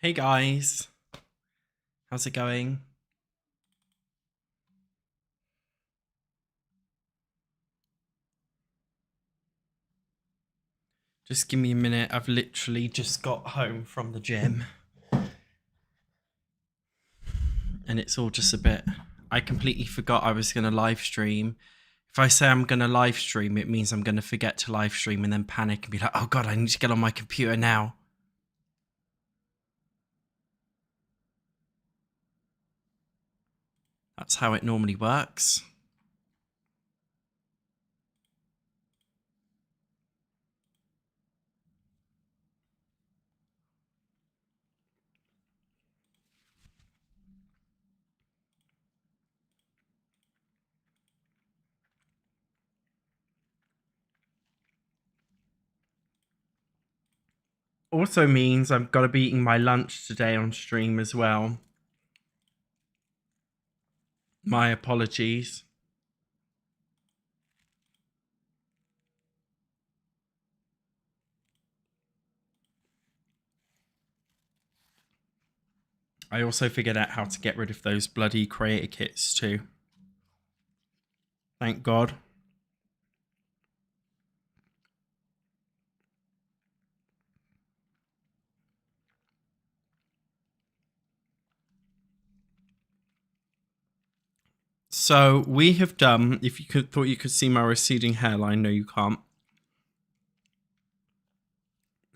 Hey guys, how's it going? Just give me a minute, I've literally just got home from the gym. And it's all just a bit... I completely forgot I was going to live stream. If I say I'm going to live stream, it means I'm going to forget to live stream and then panic and be like, oh god, I need to get on my computer now. That's how it normally works. Also means I've got to be eating my lunch today on stream as well. My apologies. I also figured out how to get rid of those bloody creator kits too. Thank God. So we have done, if you thought you could see my receding hairline, no you can't.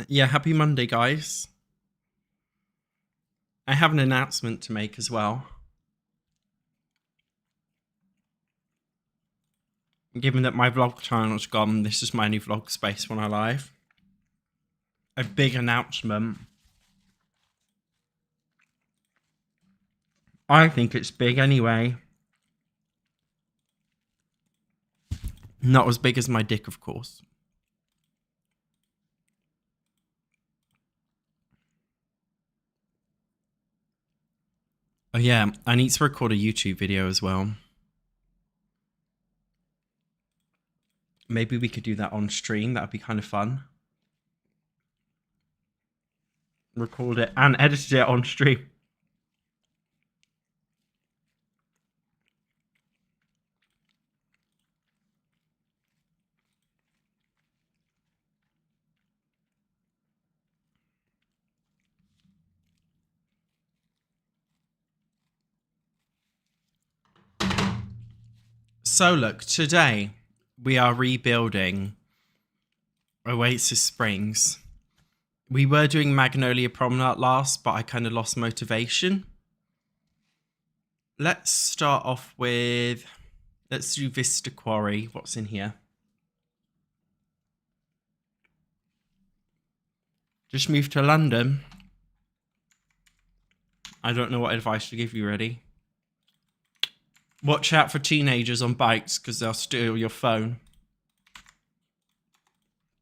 Yeah, happy Monday guys. I have an announcement to make as well. Given that my vlog channel's gone, this is my new vlog space when I live. A big announcement. I think it's big anyway. Not as big as my dick, of course. Oh yeah, I need to record a YouTube video as well. Maybe we could do that on stream, that would be kind of fun. Record it and edit it on stream. So look, today we are rebuilding Oasis Springs. We were doing Magnolia Promenade last, but I kind of lost motivation. Let's start off with, let's do Vista Quarry. What's in here? Just moved to London. I don't know what advice to give you, really. Watch out for teenagers on bikes because they'll steal your phone.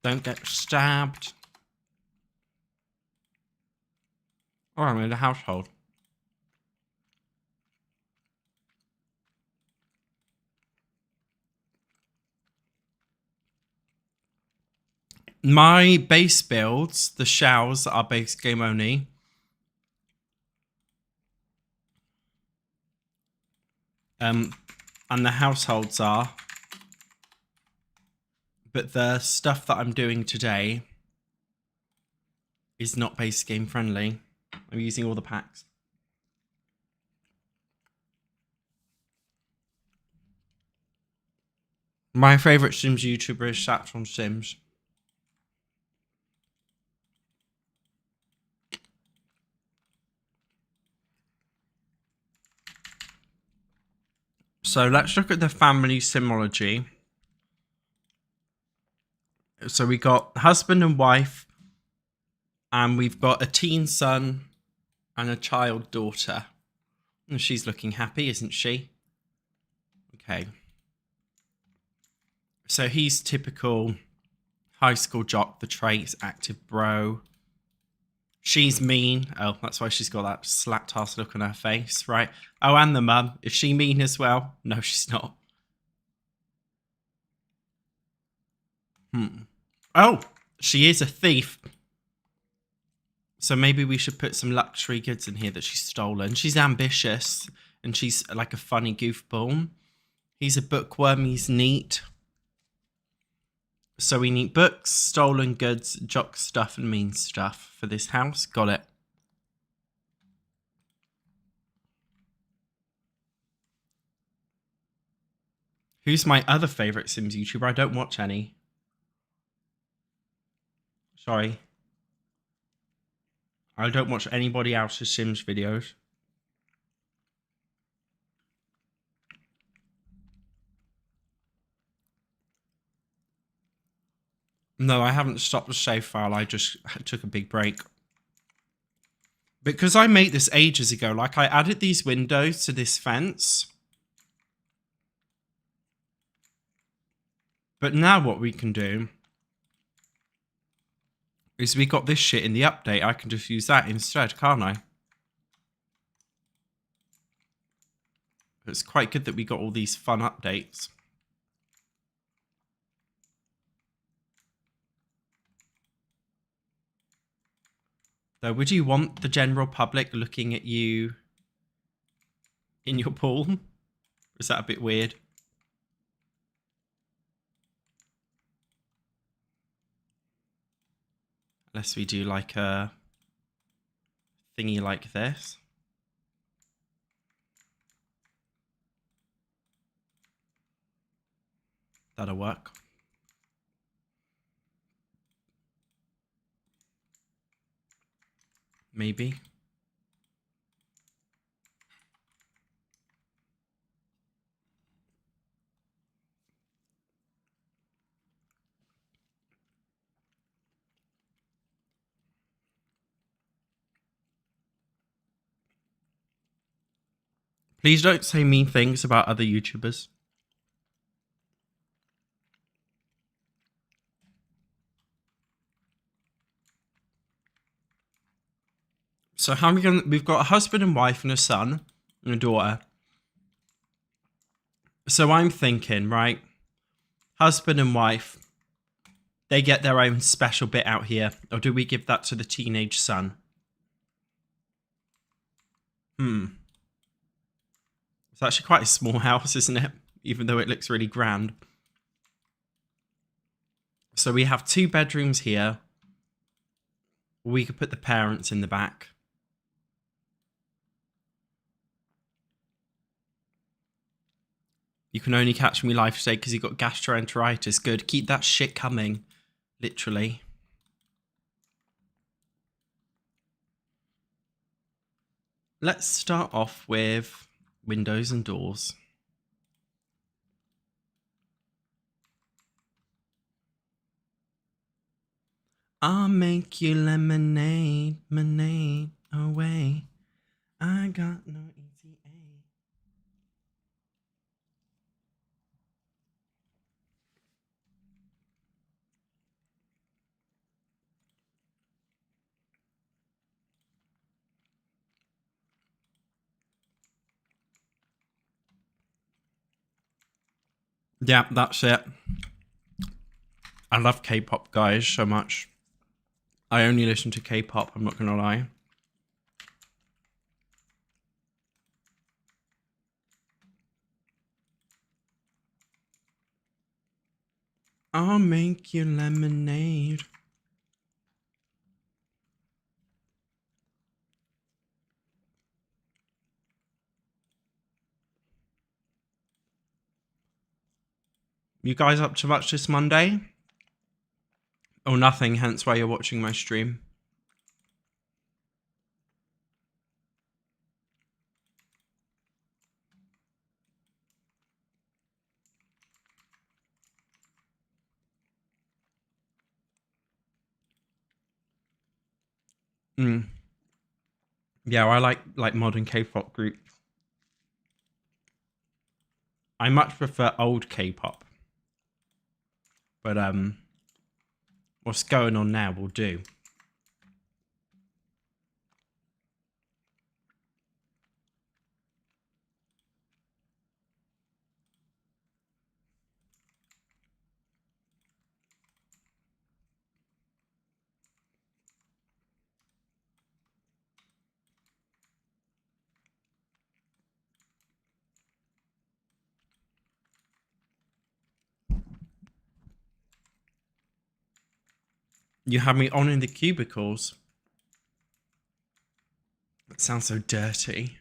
Don't get stabbed. Or I'm in a household. My base builds, the shells are base game only. And the households are. But the stuff that I'm doing today is not base game friendly. I'm using all the packs. My favourite Sims YouTuber is SatchOnSims. So let's look at the family simology. So we got husband and wife, and we've got a teen son and a child daughter. And she's looking happy, isn't she? Okay. So he's typical high school jock, the traits, active bro. She's mean. Oh, that's why she's got that slapped ass look on her face, right? Oh, and the mum. Is she mean as well? No, she's not. Oh, she is a thief. So maybe we should put some luxury goods in here that she's stolen. She's ambitious and she's like a funny goofball. He's a bookworm. He's neat. So we need books, stolen goods, jock stuff, and mean stuff for this house. Got it. Who's my other favourite Sims YouTuber? I don't watch any. Sorry. I don't watch anybody else's Sims videos. No, I haven't stopped the save file. I just took a big break. Because I made this ages ago. Like, I added these windows to this fence. But now what we can do is we got this shit in the update. I can just use that instead, can't I? It's quite good that we got all these fun updates. Though, would you want the general public looking at you in your pool? Is that a bit weird? Unless we do like a thingy like this. That'll work. Maybe. Please don't say mean things about other YouTubers. So how are we gonna? We've got a husband and wife and a son and a daughter. So I'm thinking, right? Husband and wife, they get their own special bit out here, or do we give that to the teenage son? It's actually quite a small house, isn't it? Even though it looks really grand. So we have 2 bedrooms here. We could put the parents in the back. You can only catch me live today because you got gastroenteritis. Good. Keep that shit coming. Literally. Let's start off with windows and doors. I'll make you lemonade, lemonade away. I got no easy A. Yeah, that's it. I love K-pop, guys, so much. I only listen to K-pop, I'm not gonna lie. I'll make you lemonade. You guys up to much this Monday? Or nothing, hence why you're watching my stream. Yeah, I like modern K-pop groups. I much prefer old K-pop. But what's going on now will do. You had me on in the cubicles. That sounds so dirty.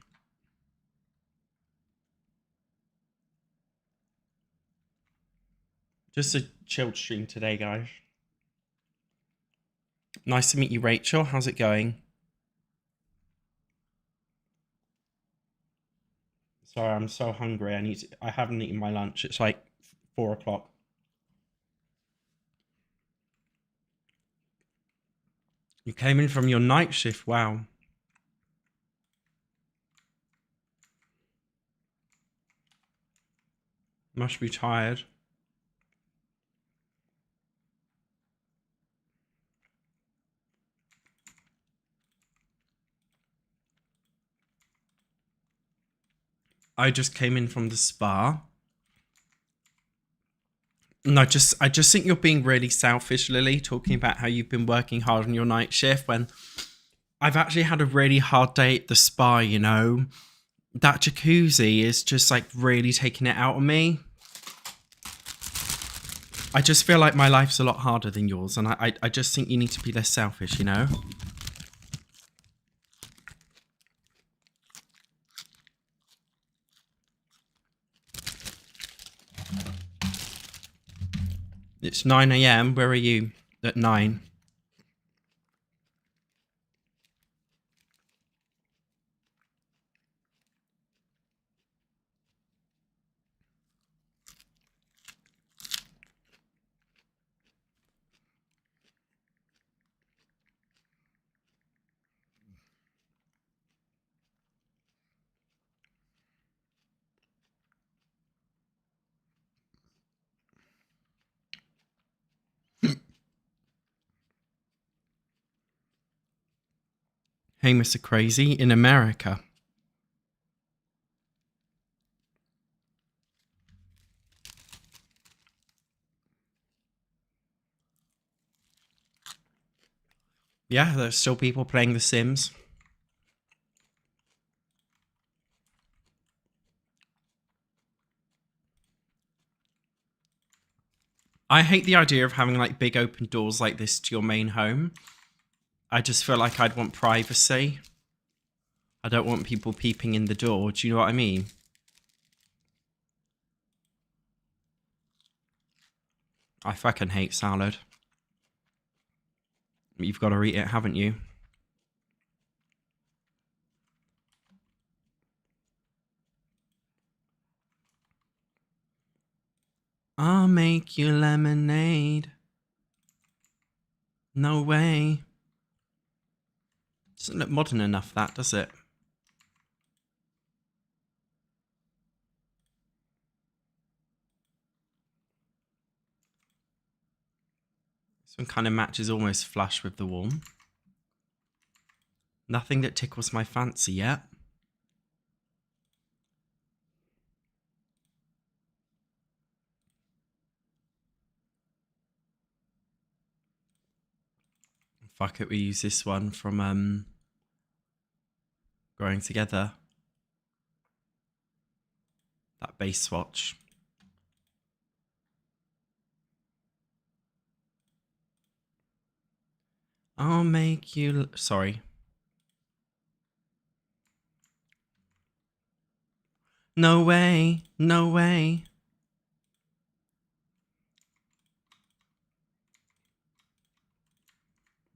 Just a chilled stream today, guys. Nice to meet you, Rachel. How's it going? Sorry, I'm so hungry. I haven't eaten my lunch. It's like 4 o'clock. You came in from your night shift. Wow. Must be tired. I just came in from the spa. And I just think you're being really selfish, Lily, talking about how you've been working hard on your night shift when I've actually had a really hard day at the spa, you know? That jacuzzi is just like really taking it out of me. I just feel like my life's a lot harder than yours, and I just think you need to be less selfish, you know? It's 9 a.m. Where are you? At 9. Hey, Mr. Crazy, in America. Yeah, there's still people playing The Sims. I hate the idea of having like big open doors like this to your main home. I just feel like I'd want privacy. I don't want people peeping in the door. Do you know what I mean? I fucking hate salad. You've got to eat it, haven't you? I'll make you lemonade. No way. Doesn't look modern enough, that, does it? This one kind of matches almost flush with the wall. Nothing that tickles my fancy yet. Fuck it, we use this one from Growing Together. That base swatch. I'll make you... Sorry. No way. No way.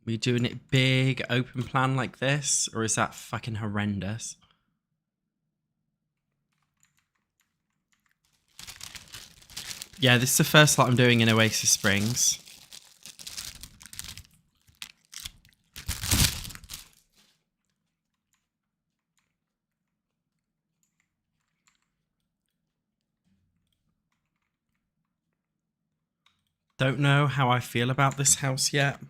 We doing it big, open plan like this? Or is that fucking horrendous? Yeah, this is the first lot I'm doing in Oasis Springs. Don't know how I feel about this house yet.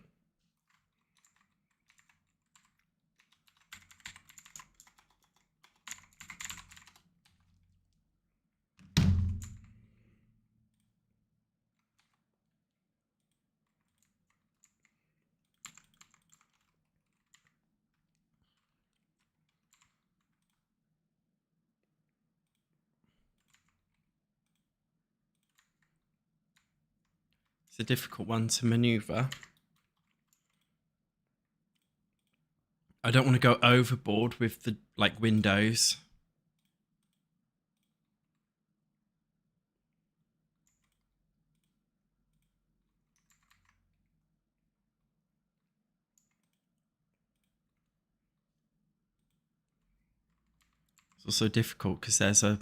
It's a difficult one to maneuver. I don't want to go overboard with the like windows. It's also difficult because there's a...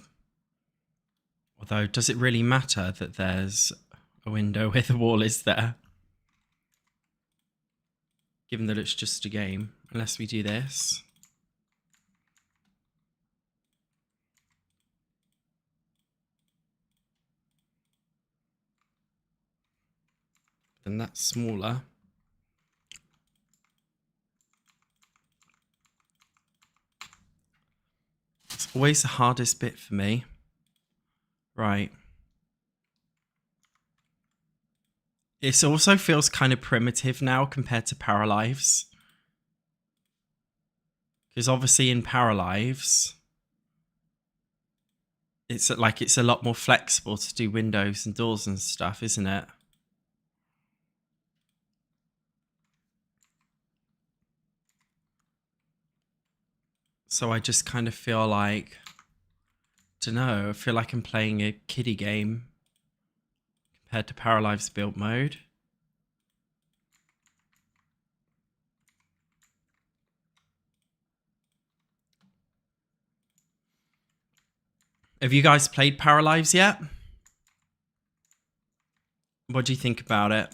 Although, does it really matter that there's a window where the wall is there? Given that it's just a game, unless we do this. Then that's smaller. It's always the hardest bit for me. Right. It also feels kind of primitive now compared to Paralives. Because obviously in Paralives, it's like it's a lot more flexible to do windows and doors and stuff, isn't it? So I just kind of feel like, don't know, I feel like I'm playing a kiddie game compared to Paralives build mode. Have you guys played Paralives yet? What do you think about it?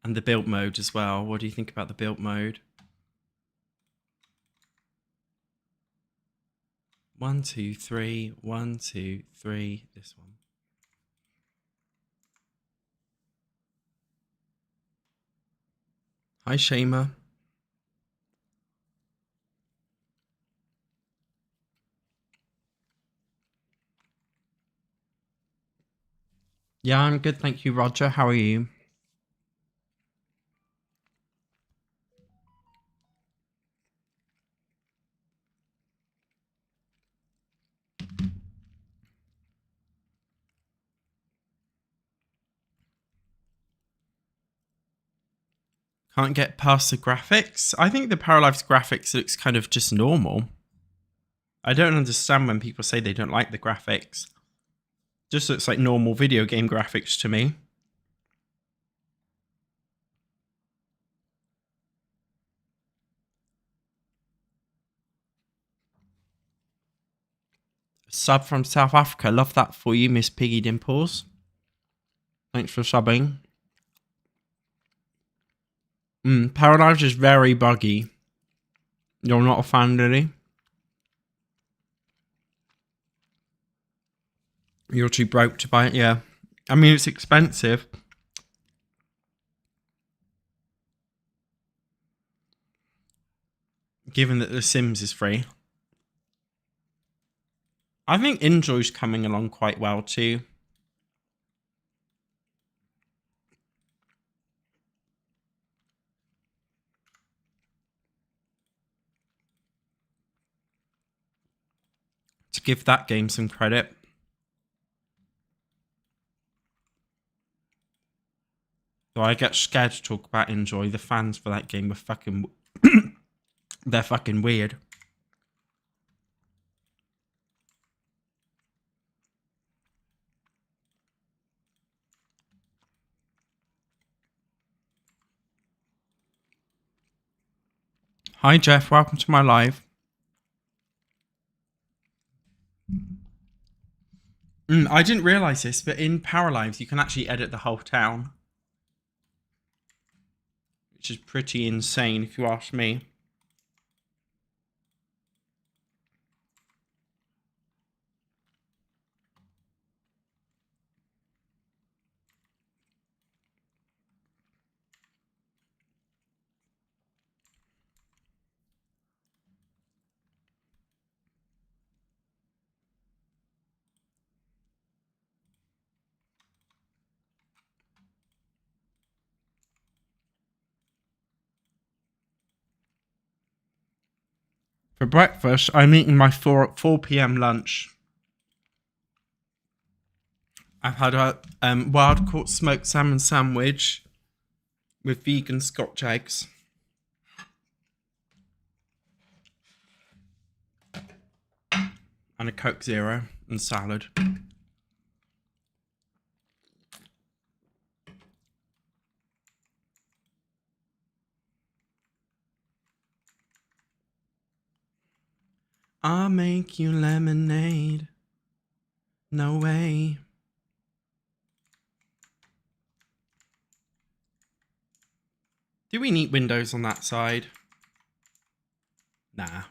And the build mode as well. What do you think about the build mode? 1, 2, 3. 1, 2, 3. This one. Hi, Shama. Yeah, I'm good. Thank you, Roger. How are you? Can't get past the graphics. I think the Paralives graphics looks kind of just normal. I don't understand when people say they don't like the graphics. Just looks like normal video game graphics to me. Sub from South Africa. Love that for you, Miss Piggy Dimples. Thanks for subbing. Paralives is very buggy. You're not a fan, really? You're too broke to buy it, yeah. I mean, it's expensive. Given that The Sims is free. I think Enjoy's coming along quite well too. To give that game some credit. So I get scared to talk about Enjoy. The fans for that game are fucking... they're fucking weird. Hi Jeff, welcome to my live. I didn't realise this, but in Paralives you can actually edit the whole town. Which is pretty insane if you ask me. For breakfast, I'm eating my 4 p.m. lunch. I've had a wild caught smoked salmon sandwich with vegan Scotch eggs. And a Coke Zero and salad. I'll make you lemonade. No way. Do we need windows on that side? Nah.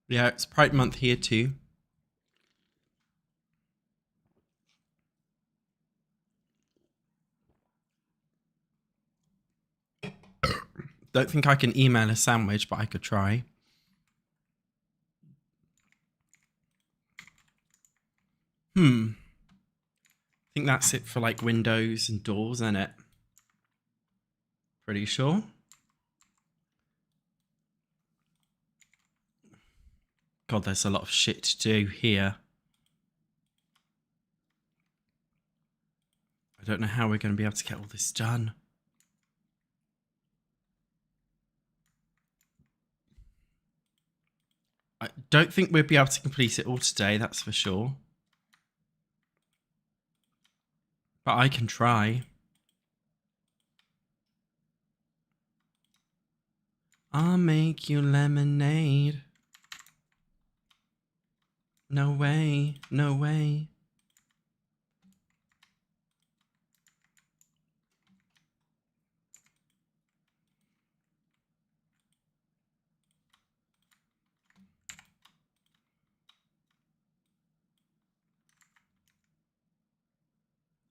Yeah, it's Pride Month here too. Don't think I can email a sandwich, but I could try. I think that's it for like windows and doors, isn't it? Pretty sure. God, there's a lot of shit to do here. I don't know how we're going to be able to get all this done. I don't think we'll be able to complete it all today, that's for sure. But I can try. I'll make you lemonade. No way, no way.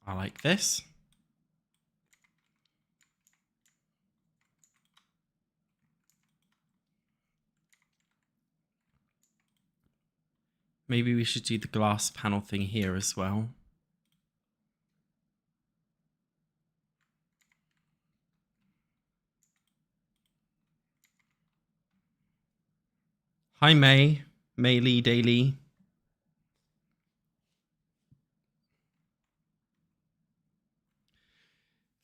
I like this. Maybe we should do the glass panel thing here as well. Hi, May. May Lee Daily.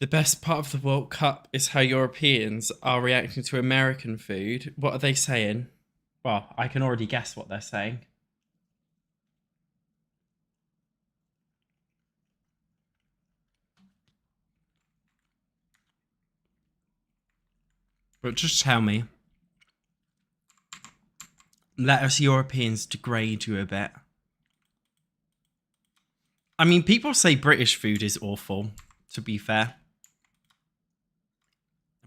The best part of the World Cup is how Europeans are reacting to American food. What are they saying? Well, I can already guess what they're saying. But just tell me. Let us Europeans degrade you a bit. I mean, people say British food is awful, to be fair.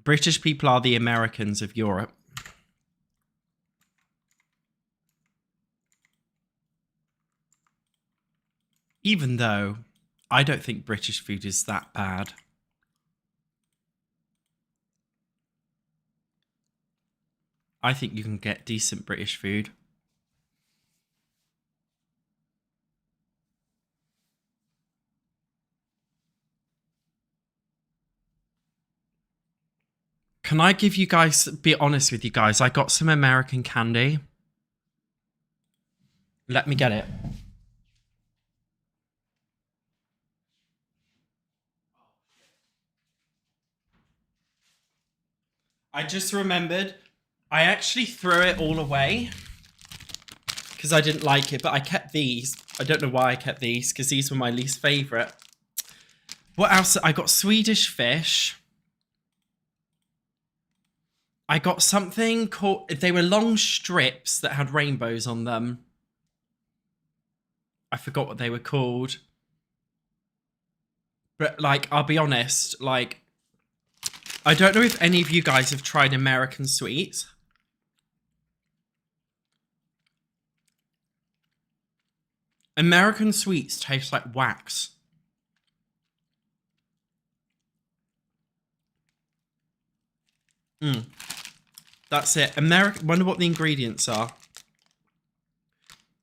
British people are the Americans of Europe. Even though I don't think British food is that bad. I think you can get decent British food. Can I give you guys, be honest with you guys, I got some American candy. Let me get it. I just remembered, I actually threw it all away because I didn't like it, but I kept these. I don't know why I kept these because these were my least favorite. What else? I got Swedish fish. I got something called, they were long strips that had rainbows on them. I forgot what they were called. But like, I'll be honest, like, I don't know if any of you guys have tried American sweets. American sweets taste like wax. That's it. Wonder what the ingredients are.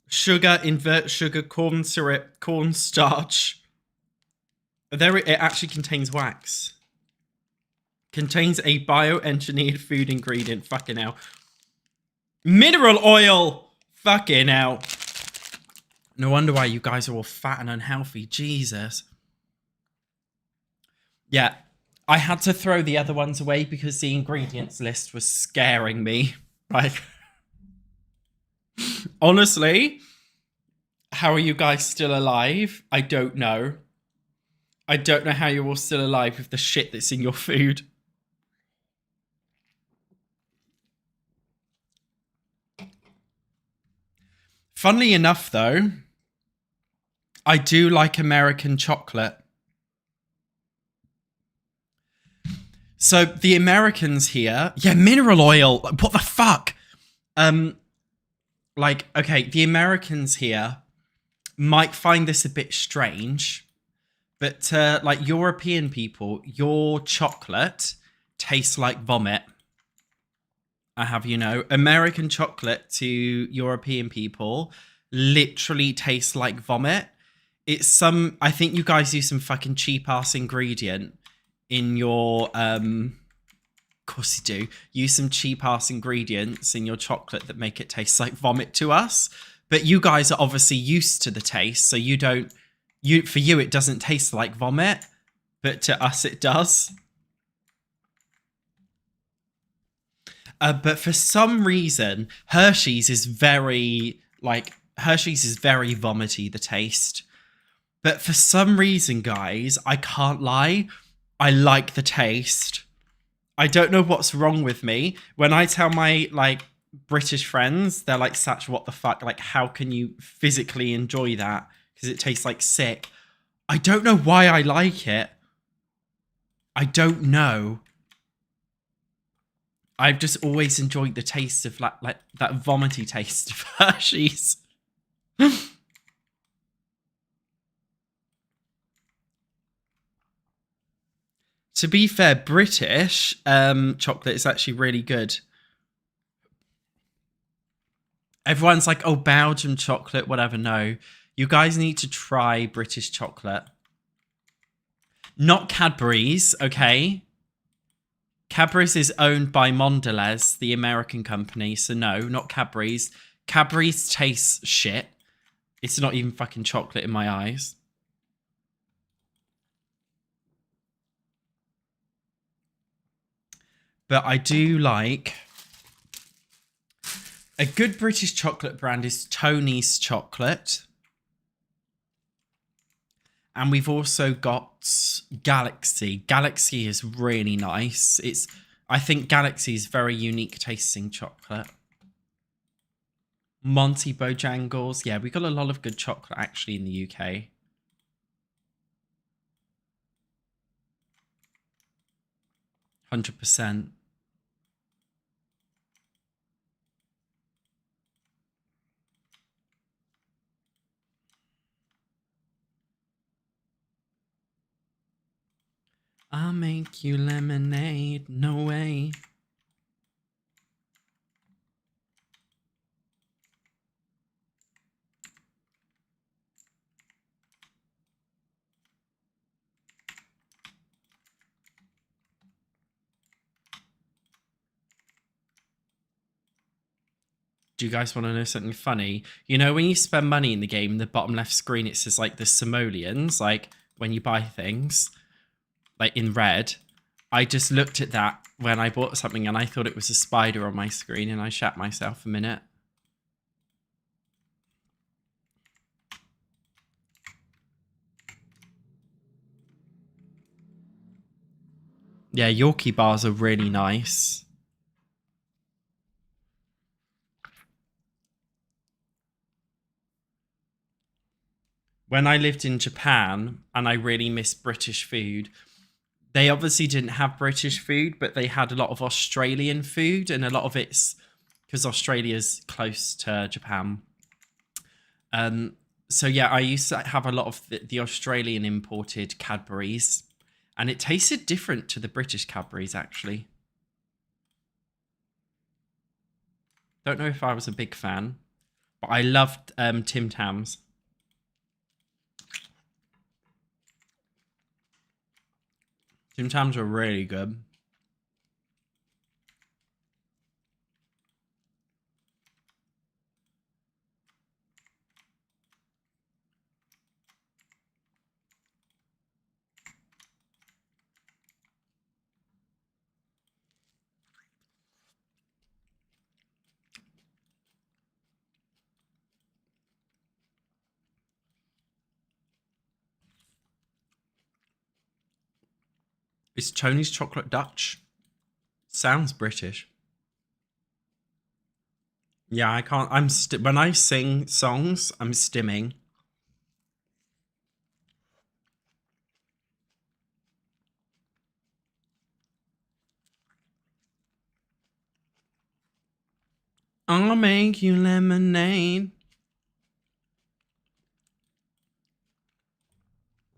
Sugar, invert sugar, corn syrup, cornstarch. It actually contains wax. Contains a bioengineered food ingredient. Fucking hell. Mineral oil! Fucking hell. No wonder why you guys are all fat and unhealthy. Jesus. Yeah, I had to throw the other ones away because the ingredients list was scaring me. Like, honestly, how are you guys still alive? I don't know. I don't know how you're all still alive with the shit that's in your food. Funnily enough, though, I do like American chocolate. So the Americans here, yeah, mineral oil. What the fuck? Like, okay, the Americans here might find this a bit strange, but like European people, your chocolate tastes like vomit. I have you know, American chocolate to European people literally tastes like vomit. It's some, I think you guys use some fucking cheap ass ingredient in your of course you do. Use some cheap ass ingredients in your chocolate that make it taste like vomit to us. But you guys are obviously used to the taste, so you don't for you it doesn't taste like vomit, but to us it does. But for some reason, Hershey's is very vomity, the taste. But for some reason, guys, I can't lie, I like the taste. I don't know what's wrong with me. When I tell my like British friends, they're like, Satch, what the fuck? Like, how can you physically enjoy that? Because it tastes like sick. I don't know why I like it. I don't know. I've just always enjoyed the taste of like that vomity taste of Hershey's. To be fair, British chocolate is actually really good. Everyone's like, oh, Belgian chocolate, whatever. No, you guys need to try British chocolate. Not Cadbury's, okay? Cadbury's is owned by Mondelez, the American company. So no, not Cadbury's. Cadbury's tastes shit. It's not even fucking chocolate in my eyes. But I do like... A good British chocolate brand is Tony's Chocolate. And we've also got Galaxy. Galaxy is really nice. I think Galaxy is very unique tasting chocolate. Monty Bojangles. Yeah, we got a lot of good chocolate actually in the UK. %. I'll make you lemonade. No way. Do you guys want to know something funny? You know, when you spend money in the game, in the bottom left screen, it says like the simoleons, like when you buy things, like in red. I just looked at that when I bought something and I thought it was a spider on my screen and I shat myself a minute. Yeah, Yorkie bars are really nice. When I lived in Japan and I really missed British food, they obviously didn't have British food, but they had a lot of Australian food, and a lot of it's because Australia's close to Japan. So yeah, I used to have a lot of the Australian imported Cadburys, and it tasted different to the British Cadburys actually. Don't know if I was a big fan, but I loved Tim Tams. Tim Tams are really good. Is Tony's chocolate Dutch? Sounds British. Yeah, I can't. When I sing songs, I'm stimming. I'll make you lemonade.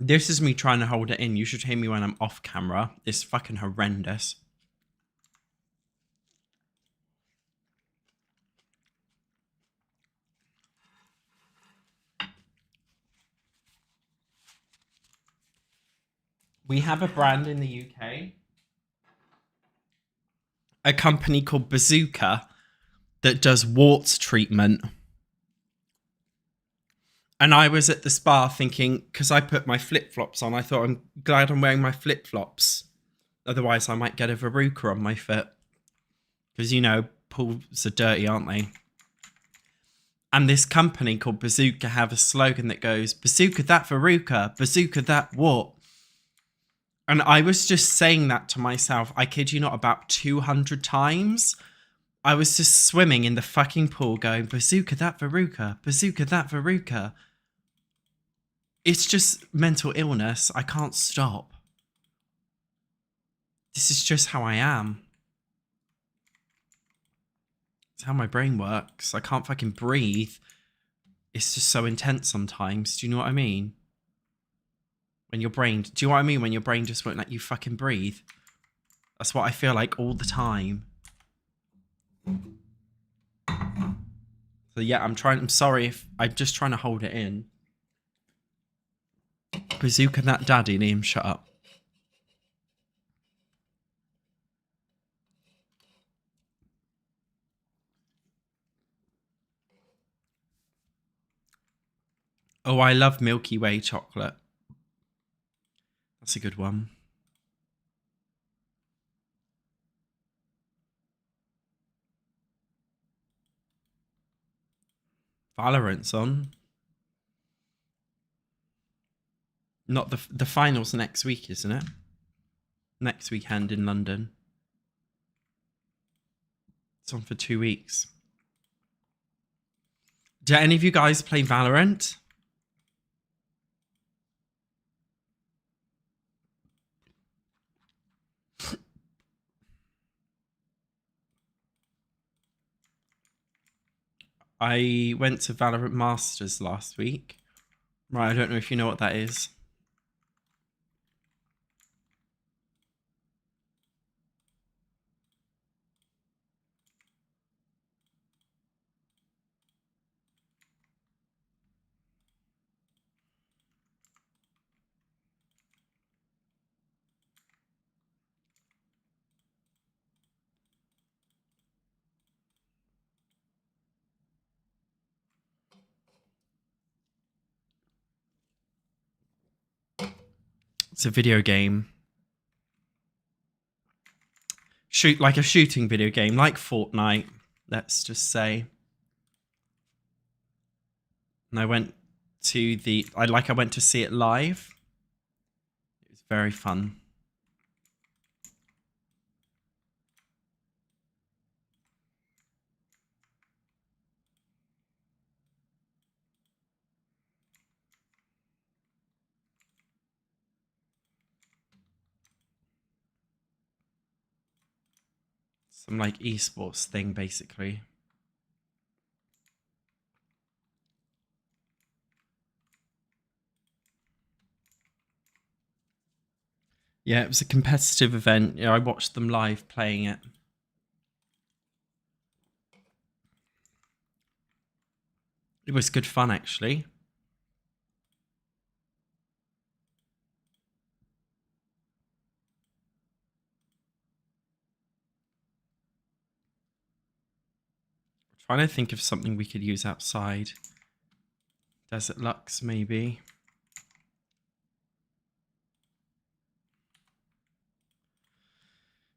This is me trying to hold it in. You should hear me when I'm off camera. It's fucking horrendous. We have a brand in the UK, a company called Bazooka, that does warts treatment. And I was at the spa thinking, because I put my flip-flops on, I thought, I'm glad I'm wearing my flip-flops. Otherwise, I might get a verruca on my foot. Because, you know, pools are dirty, aren't they? And this company called Bazooka have a slogan that goes, Bazooka that verruca, Bazooka that wart. And I was just saying that to myself, I kid you not, about 200 times. I was just swimming in the fucking pool going, Bazooka that verruca, Bazooka that verruca. It's just mental illness. I can't stop. This is just how I am. It's how my brain works. I can't fucking breathe. It's just so intense sometimes. Do you know what I mean? When your brain... Do you know what I mean? When your brain just won't let you fucking breathe. That's what I feel like all the time. So yeah, I'm sorry if... I'm just trying to hold it in. Bazooka that daddy, Liam, shut up. Oh, I love Milky Way chocolate. That's a good one. Valorant's on. Not the finals next week, isn't it? Next weekend in London. It's on for 2 weeks. Do any of you guys play Valorant? I went to Valorant Masters last week. Right, I don't know if you know what that is. It's a video game. Like a shooting video game, like Fortnite, let's just say. And I went to I went to see it live. It was very fun. Some like esports thing, basically. Yeah, it was a competitive event. Yeah, I watched them live playing it. It was good fun, actually. I'm trying to think of something we could use outside. Desert Lux, maybe.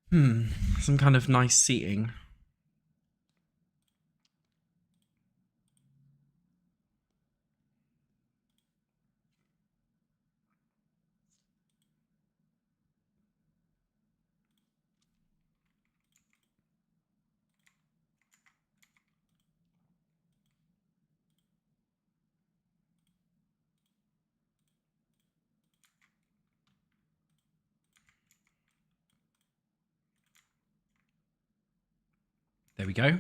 Some kind of nice seating. There we go.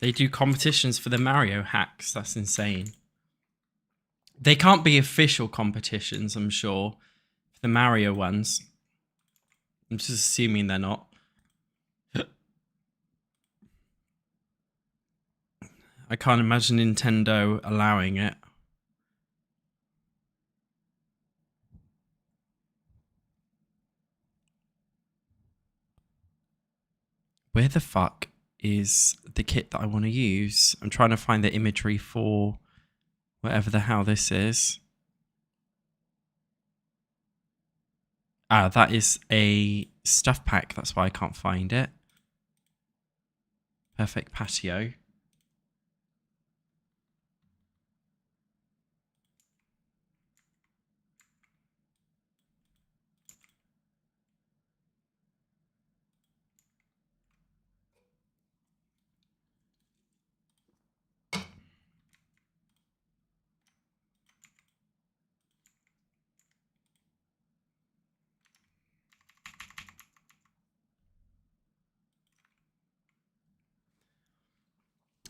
They do competitions for the Mario hacks. That's insane. They can't be official competitions, I'm sure, for the Mario ones. I'm just assuming they're not. I can't imagine Nintendo allowing it. Where the fuck is the kit that I want to use? I'm trying to find the imagery for whatever the hell this is. Ah, that is a stuff pack. That's why I can't find it. Perfect patio.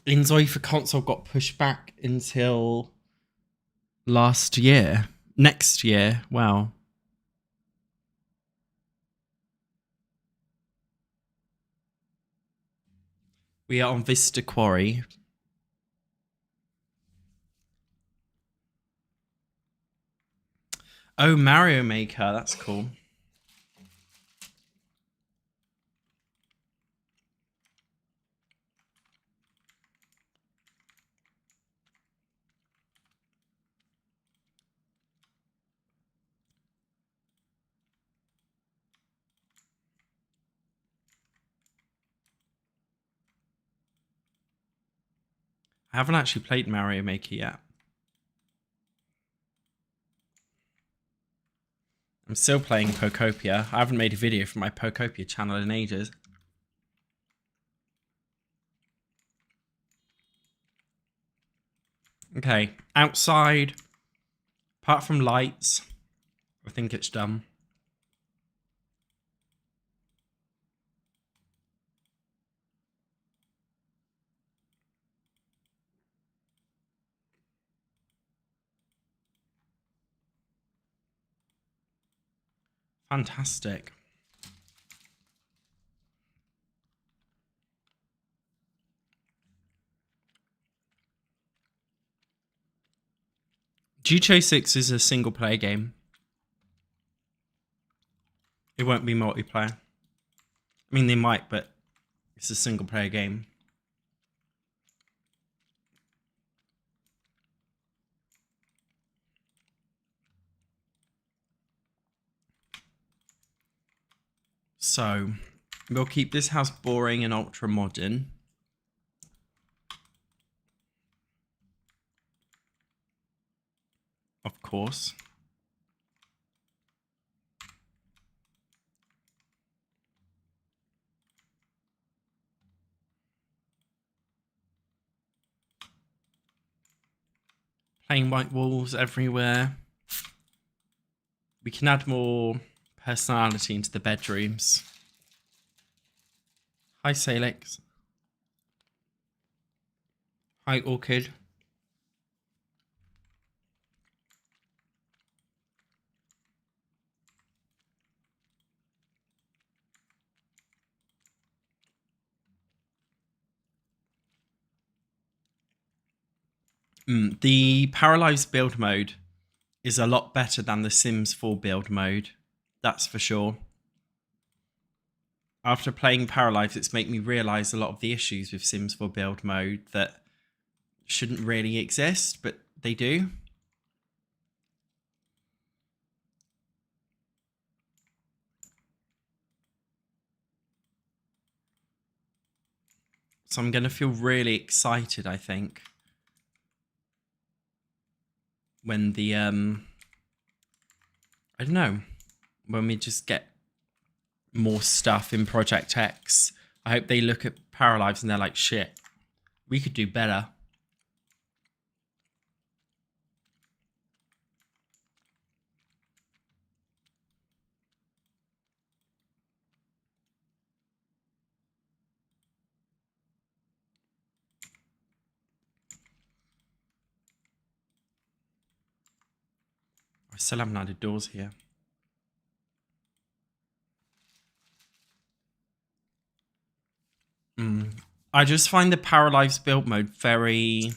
Inzoi for console got pushed back until last year. Next year. Wow. We are on Vista Quarry. Oh, Mario Maker. That's cool. I haven't actually played Mario Maker yet. I'm still playing Pokopia. I haven't made a video for my Pokopia channel in ages. Okay, outside, apart from lights, I think it's done. Fantastic. GTA 6 is a single player game. It won't be multiplayer. I mean, they might, but it's a single player game. So, we'll keep this house boring and ultra modern. Of course. Plain white walls everywhere. We can add more personality into the bedrooms. Hi, Salix. Hi, Orchid. The Paralyzed build mode is a lot better than the Sims 4 build mode. That's for sure. After playing Paralyzed, it's made me realise a lot of the issues with Sims 4 build mode that shouldn't really exist, but they do. So I'm going to feel really excited, I think, when the, I don't know, when we just get more stuff in Project X. I hope they look at Paralyzed and they're like, shit, we could do better. Still haven't added doors here. I just find the paralyzed build mode very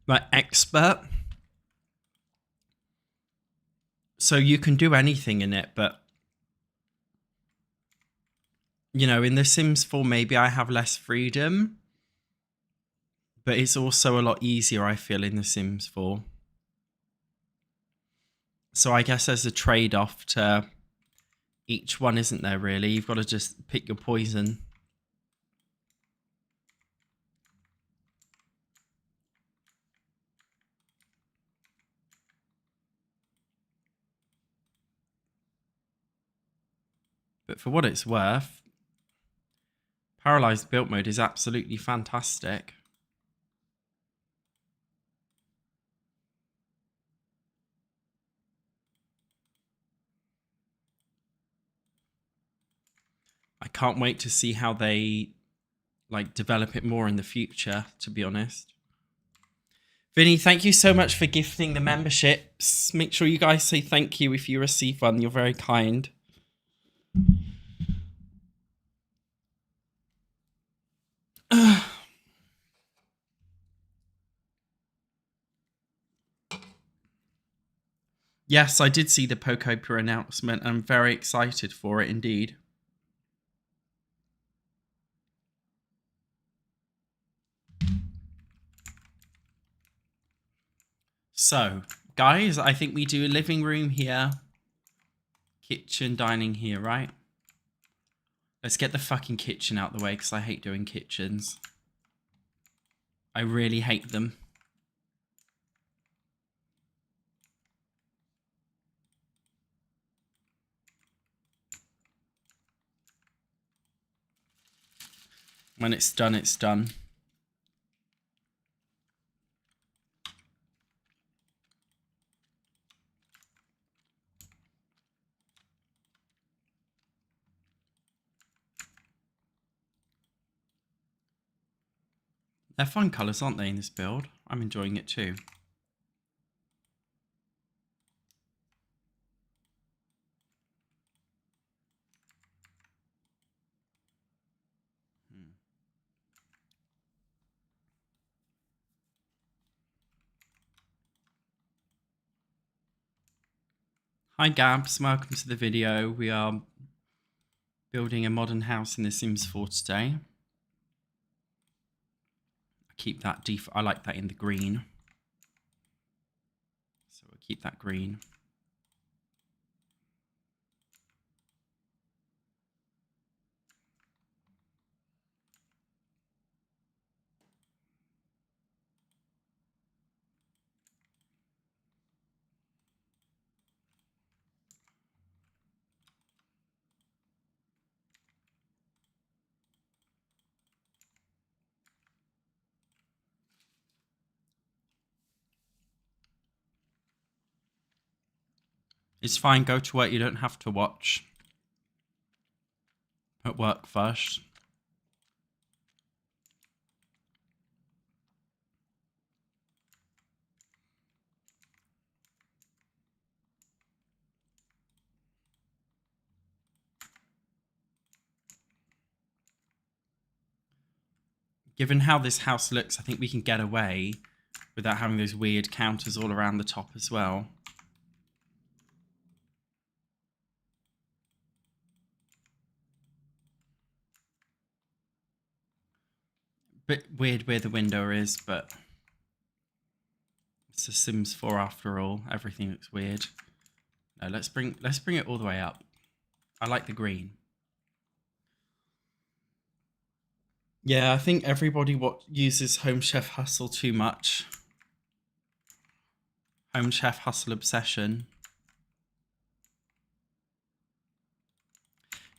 like expert. So you can do anything in it, but you know, in The Sims 4 maybe I have less freedom. But it's also a lot easier, I feel, in The Sims 4. So I guess there's a trade-off to each one, isn't there, really? You've got to just pick your poison. But for what it's worth, Paralyzed build mode is absolutely fantastic. I can't wait to see how they like develop it more in the future, to be honest. Vinny, thank you so much for gifting the memberships. Make sure you guys say thank you if you receive one. You're very kind. Yes, I did see the Pokopia announcement. I'm very excited for it indeed. So, guys, I think we do a living room here, kitchen, dining here, right? Let's get the fucking kitchen out the way because I hate doing kitchens. I really hate them. When it's done, it's done. They're fun colours, aren't they, in this build? I'm enjoying it too. Hi Gabs, welcome to the video. We are building a modern house in The Sims 4 today. I keep that I like that in the green. So we'll keep that green. It's fine, go to work, you don't have to watch. At work first. Given how this house looks, I think we can get away without having those weird counters all around the top as well. Bit weird where the window is, but it's The Sims 4 after all. Everything looks weird. No, let's bring it all the way up. I like the green. Yeah, I think everybody uses Home Chef Hustle too much. Home Chef Hustle obsession.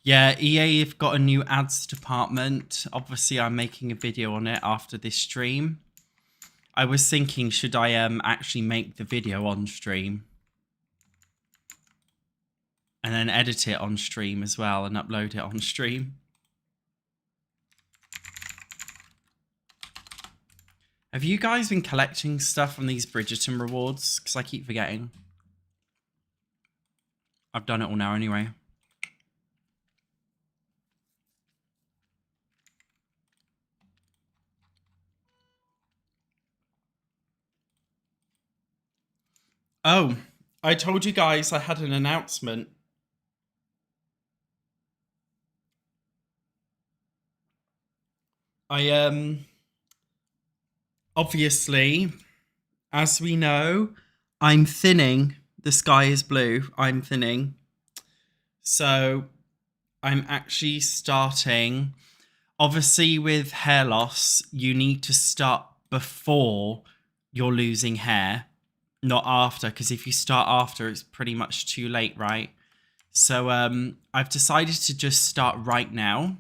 Yeah, EA have got a new ads department. Obviously, I'm making a video on it after this stream. I was thinking, should I actually make the video on stream? And then edit it on stream as well and upload it on stream. Have you guys been collecting stuff from these Bridgerton rewards? Because I keep forgetting. I've done it all now anyway. Oh, I told you guys I had an announcement. Obviously, as we know, I'm thinning. The sky is blue. I'm thinning. So I'm actually starting. Obviously, with hair loss, you need to start before you're losing hair, not after, because if you start after, it's pretty much too late, right? So I've decided to just start right now.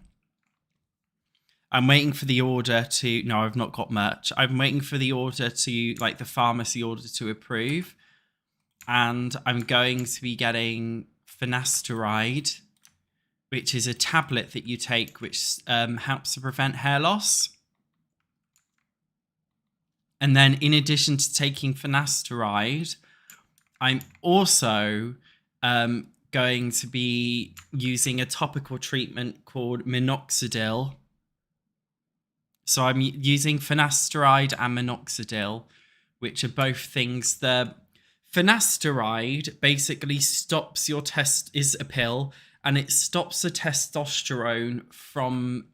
I'm waiting for the order to... No, I've not got merch. I'm waiting for the order to... Like, the pharmacy order to approve. And I'm going to be getting finasteride, which is a tablet that you take which helps to prevent hair loss. And then in addition to taking finasteride, I'm also going to be using a topical treatment called minoxidil. So I'm using finasteride and minoxidil, which are both things that... Finasteride basically stops your is a pill, and it stops the testosterone from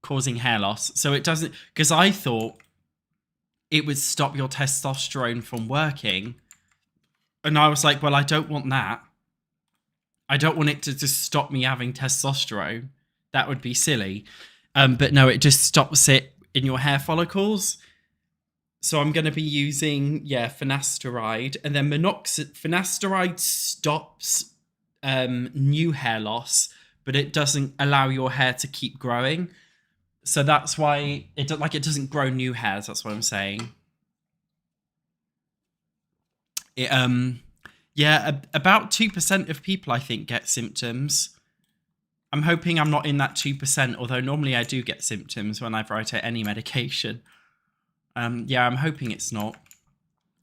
causing hair loss. So it doesn't... Because I thought it would stop your testosterone from working. And I was like, well, I don't want that. I don't want it to just stop me having testosterone. That would be silly. But no, it just stops it in your hair follicles. So I'm going to be using, finasteride. And then finasteride stops new hair loss, but it doesn't allow your hair to keep growing. So that's why it doesn't grow new hairs. That's what I'm saying. About 2% of people, I think, get symptoms. I'm hoping I'm not in that 2%, although normally I do get symptoms whenever I take any medication. I'm hoping it's not.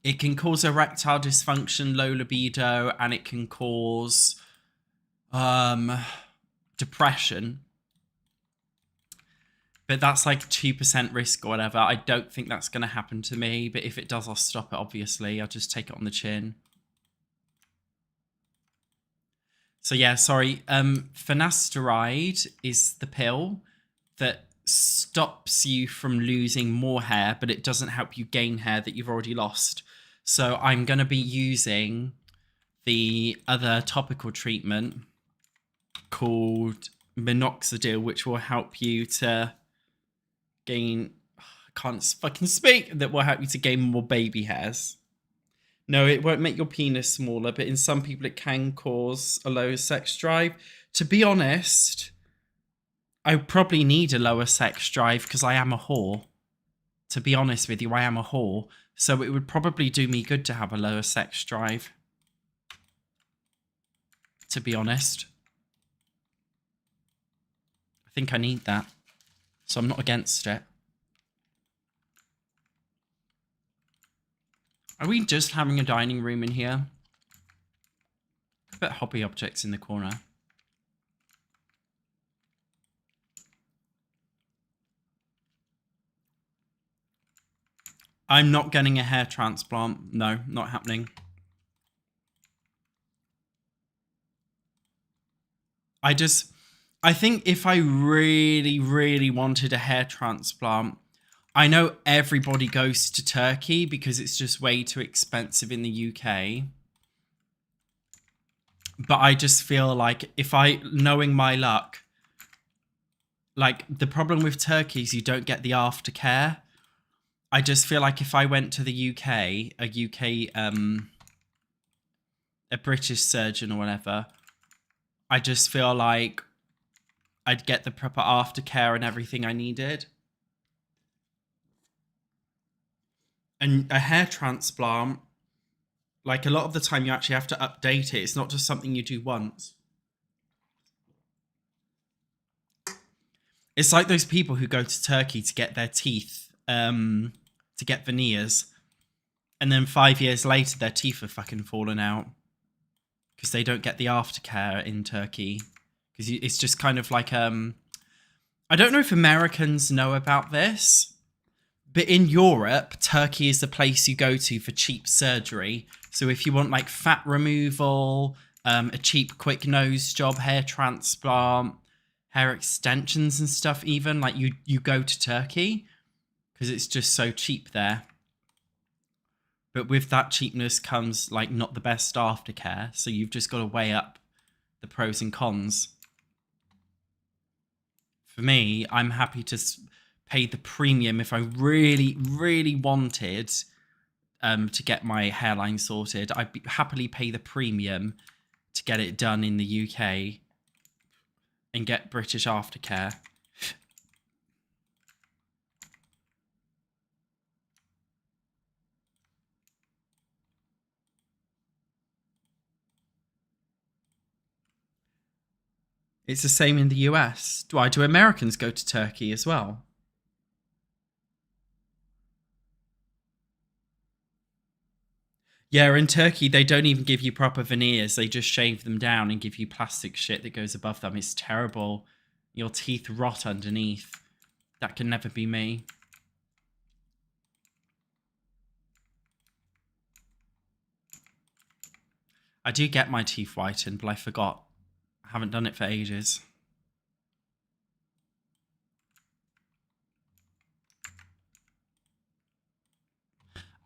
It can cause erectile dysfunction, low libido, and it can cause depression. But that's like 2% risk or whatever. I don't think that's going to happen to me, but if it does, I'll stop it, obviously. I'll just take it on the chin. So yeah, sorry. Finasteride is the pill that stops you from losing more hair, but it doesn't help you gain hair that you've already lost. So I'm going to be using the other topical treatment called minoxidil, which will help you to gain... I can't fucking speak. That will help you to gain more baby hairs. No, it won't make your penis smaller, but in some people it can cause a low sex drive. To be honest, I probably need a lower sex drive because I am a whore. To be honest with you, I am a whore. So it would probably do me good to have a lower sex drive. To be honest. I think I need that. So I'm not against it. Are we just having a dining room in here? Put hobby objects in the corner. I'm not getting a hair transplant. No, not happening. I think if I really, really wanted a hair transplant, I know everybody goes to Turkey because it's just way too expensive in the UK. But I just feel like knowing my luck, like the problem with Turkey is you don't get the aftercare. I just feel like if I went to the UK, a British surgeon or whatever, I just feel like I'd get the proper aftercare and everything I needed. And a hair transplant, like a lot of the time you actually have to update it. It's not just something you do once. It's like those people who go to Turkey to get their teeth, to get veneers. And then 5 years later, their teeth are fucking fallen out. Because they don't get the aftercare in Turkey. Because it's just kind of like, I don't know if Americans know about this. But in Europe, Turkey is the place you go to for cheap surgery. So if you want like fat removal, a cheap quick nose job, hair transplant, hair extensions and stuff even, like you go to Turkey because it's just so cheap there. But with that cheapness comes like not the best aftercare, so you've just got to weigh up the pros and cons. For me, I'm happy to pay the premium if I really, really wanted to get my hairline sorted. I'd happily pay the premium to get it done in the UK and get British aftercare. It's the same in the US. Why do Americans go to Turkey as well? Yeah, in Turkey, they don't even give you proper veneers. They just shave them down and give you plastic shit that goes above them. It's terrible. Your teeth rot underneath. That can never be me. I do get my teeth whitened, but I forgot. I haven't done it for ages.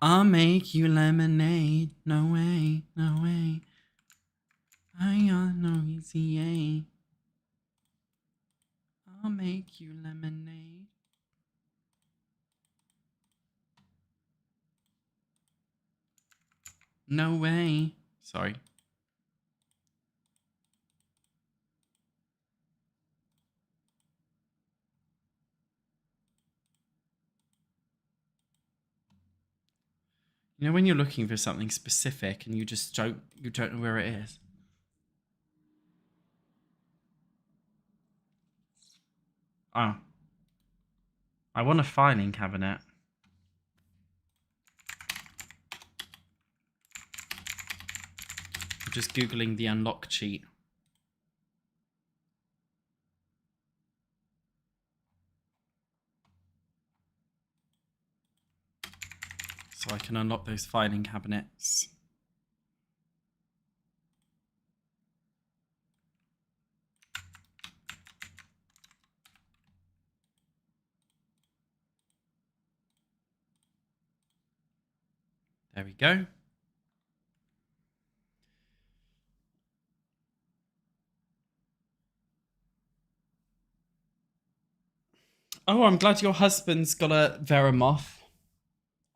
I'll make you lemonade. No way, no way. I got no easy. I'll make you lemonade. No way. Sorry. You know when you're looking for something specific and you don't know where it is? Oh. I want a filing cabinet. I'm just Googling the unlock cheat. So I can unlock those filing cabinets. There we go. Oh, I'm glad your husband's got a Veremoth.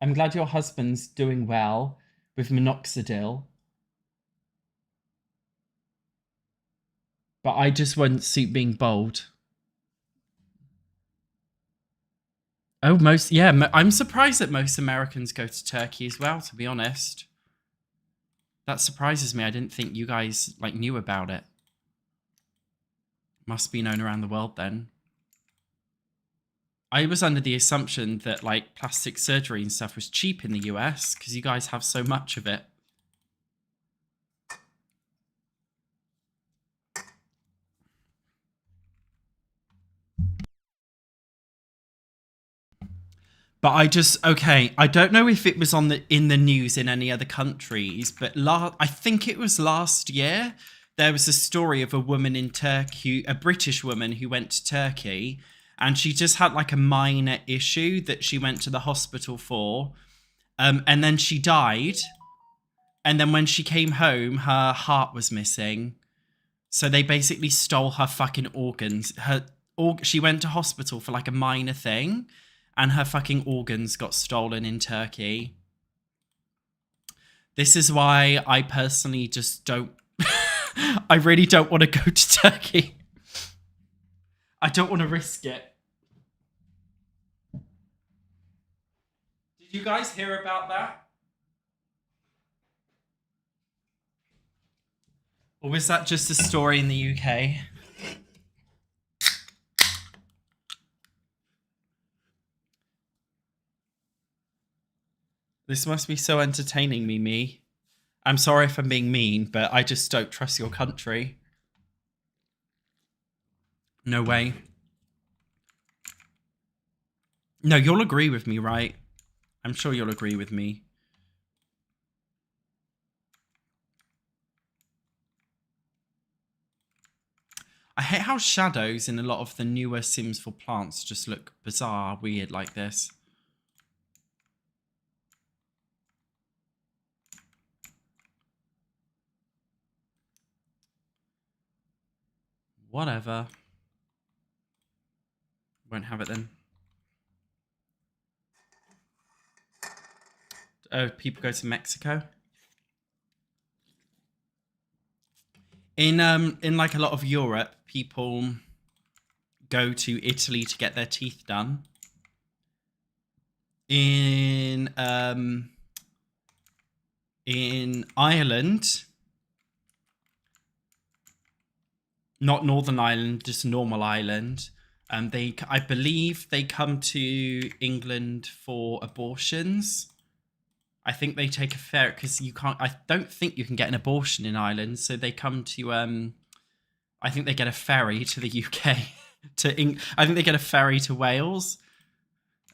I'm glad your husband's doing well with minoxidil. But I just wouldn't suit being bold. Oh, I'm surprised that most Americans go to Turkey as well, to be honest. That surprises me. I didn't think you guys like knew about it. Must be known around the world then. I was under the assumption that like plastic surgery and stuff was cheap in the US because you guys have so much of it. But I don't know if it was in the news in any other countries, but I think it was last year. There was a story of a woman in Turkey, a British woman who went to Turkey, and she just had like a minor issue that she went to the hospital for, and then she died. And then when she came home, her heart was missing. So they basically stole her fucking organs. She went to hospital for like a minor thing, and her fucking organs got stolen in Turkey. This is why I personally just don't... I really don't want to go to Turkey. I don't want to risk it. Did you guys hear about that? Or was that just a story in the UK? This must be so entertaining, me. I'm sorry if I'm being mean, but I just don't trust your country. No way. No, you'll agree with me, right? I'm sure you'll agree with me. I hate how shadows in a lot of the newer Sims for plants just look bizarre, weird like this. Whatever. Won't have it then. Oh, people go to Mexico. In like a lot of Europe, people go to Italy to get their teeth done. In Ireland, not Northern Ireland, just normal Ireland. I believe they come to England for abortions. I think they take a ferry because you can't. I don't think you can get an abortion in Ireland, so they come to. I think they get a ferry to the UK. I think they get a ferry to Wales.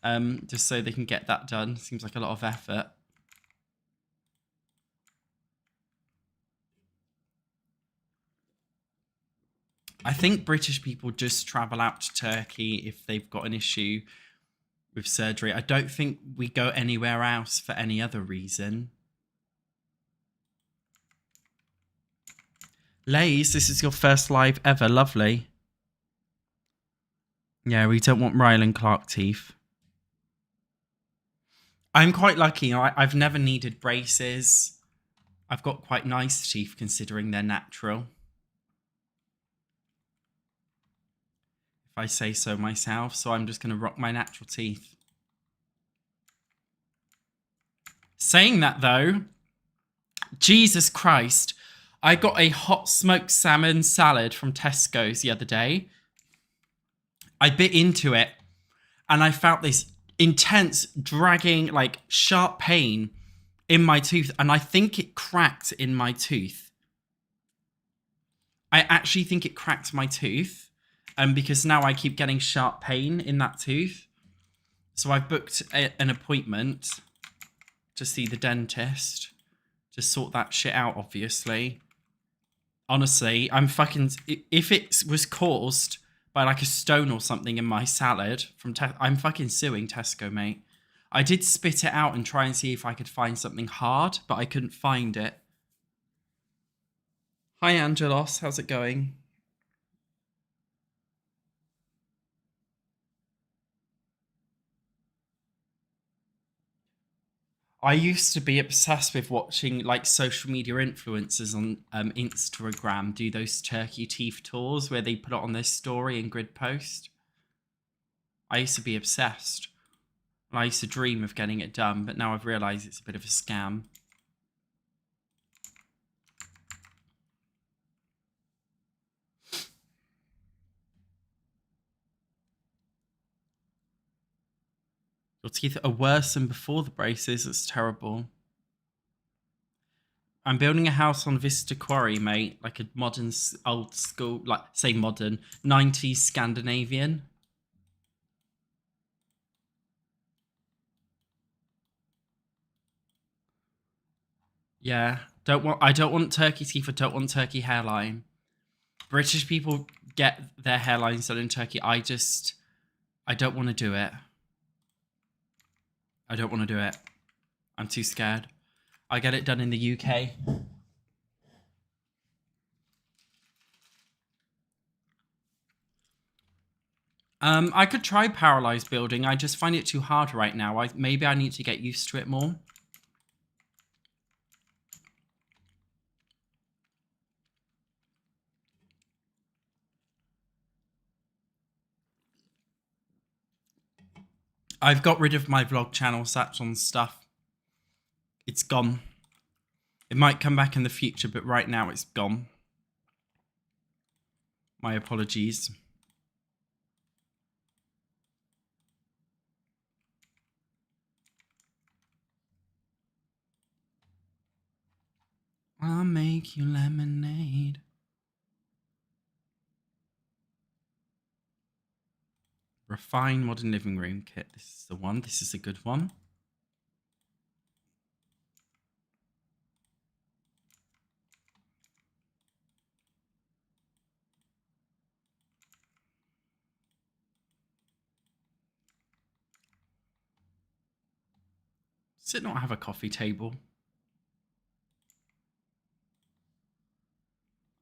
Just so they can get that done. Seems like a lot of effort. I think British people just travel out to Turkey if they've got an issue with surgery. I don't think we go anywhere else for any other reason. Lays, this is your first live ever. Lovely. Yeah, we don't want Ryland Clark teeth. I'm quite lucky. I've never needed braces. I've got quite nice teeth considering they're natural. If I say so myself. So I'm just going to rock my natural teeth. Saying that though, Jesus Christ, I got a hot smoked salmon salad from Tesco's the other day. I bit into it and I felt this intense dragging, like sharp pain in my tooth. And I think it cracked in my tooth. I actually think it cracked my tooth. Because now I keep getting sharp pain in that tooth. So I've booked an appointment to see the dentist. To sort that shit out, obviously. Honestly, I'm fucking... If it was caused by like a stone or something in my salad from I'm fucking suing Tesco, mate. I did spit it out and try and see if I could find something hard, but I couldn't find it. Hi, Angelos. How's it going? I used to be obsessed with watching like social media influencers on Instagram do those turkey teeth tours where they put it on their story and grid post. I used to be obsessed. I used to dream of getting it done, but now I've realised it's a bit of a scam. Your teeth are worse than before the braces. It's terrible. I'm building a house on Vista Quarry, mate. Like a modern, old school, like, say modern, 90s Scandinavian. Yeah. I don't want turkey teeth. I don't want turkey hairline. British people get their hairlines done in Turkey. I don't want to do it. I don't want to do it. I'm too scared. I get it done in the UK. I could try paralyzed building. I just find it too hard right now. Maybe I need to get used to it more. I've got rid of my vlog channel, SatchOnSims stuff. It's gone. It might come back in the future, but right now it's gone. My apologies. I'll make you lemonade. Refined modern living room kit. This is the one. This is a good one. Does it not have a coffee table?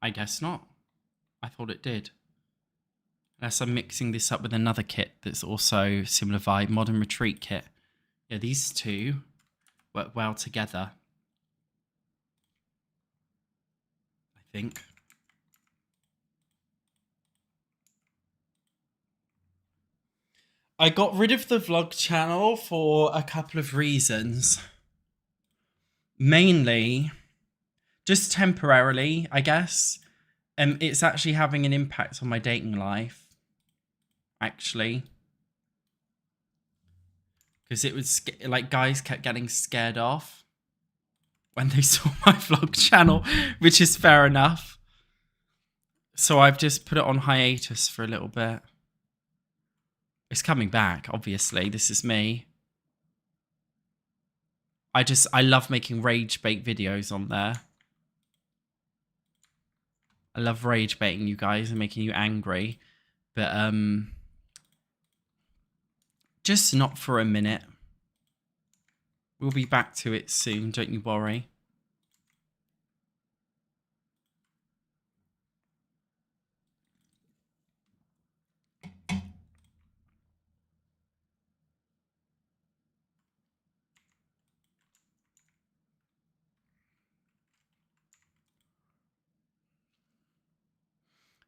I guess not. I thought it did. Unless I'm mixing this up with another kit that's also similar vibe. Modern retreat kit. Yeah, these two work well together. I think. I got rid of the vlog channel for a couple of reasons. Mainly, just temporarily, I guess. It's actually having an impact on my dating life. Actually. Because it was like guys kept getting scared off when they saw my vlog channel, which is fair enough. So I've just put it on hiatus for a little bit. It's coming back, obviously. This is me. I love making rage bait videos on there. I love rage baiting you guys and making you angry. But just not for a minute. We'll be back to it soon, don't you worry.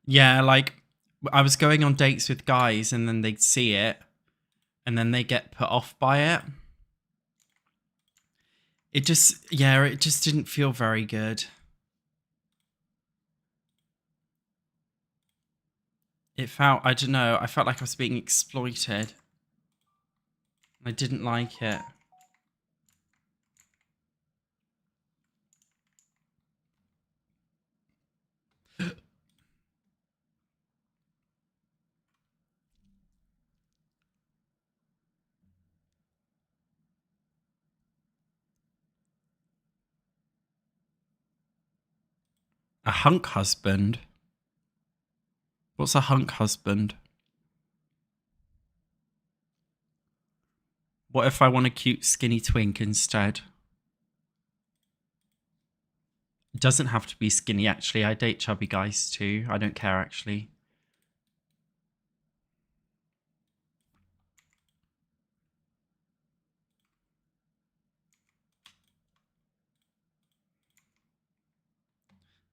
Yeah, like I was going on dates with guys and then they'd see it and then they get put off by it. It just didn't feel very good. It felt, I don't know, I felt like I was being exploited. I didn't like it. A hunk husband? What's a hunk husband? What if I want a cute skinny twink instead? It doesn't have to be skinny, actually. I date chubby guys too. I don't care, actually.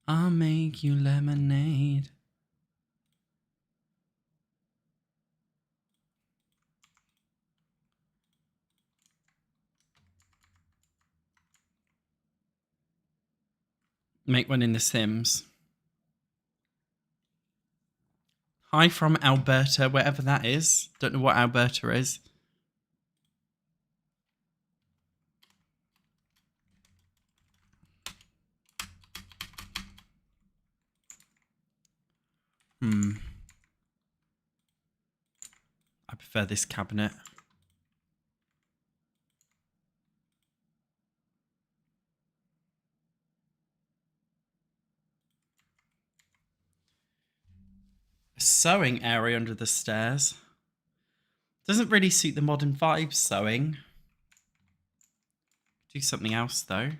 I'll make you lemonade. Make one in The Sims. Hi from Alberta, wherever that is. Don't know what Alberta is. I prefer this cabinet. A sewing area under the stairs. Doesn't really suit the modern vibe, sewing. Do something else, though.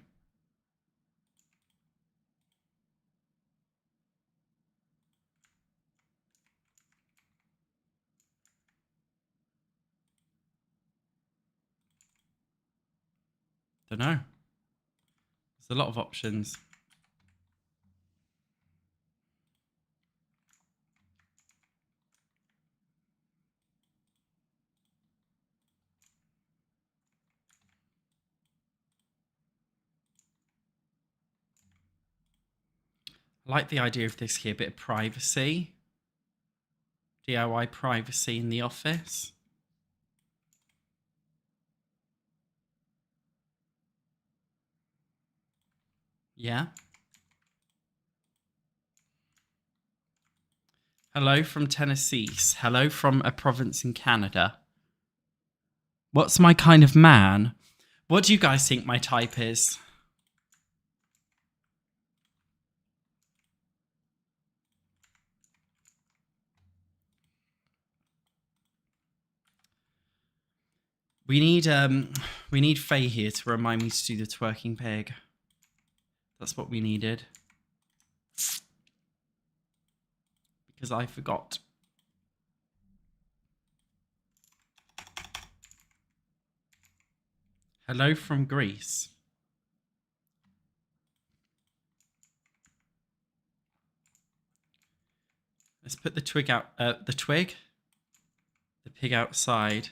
Don't know. There's a lot of options. I like the idea of this here, a bit of privacy. DIY privacy in the office. Yeah. Hello from Tennessee. Hello from a province in Canada. What's my kind of man? What do you guys think my type is? We need Faye here to remind me to do the twerking pig. That's what we needed. Because I forgot. Hello from Greece. Let's put the twig out. The pig outside.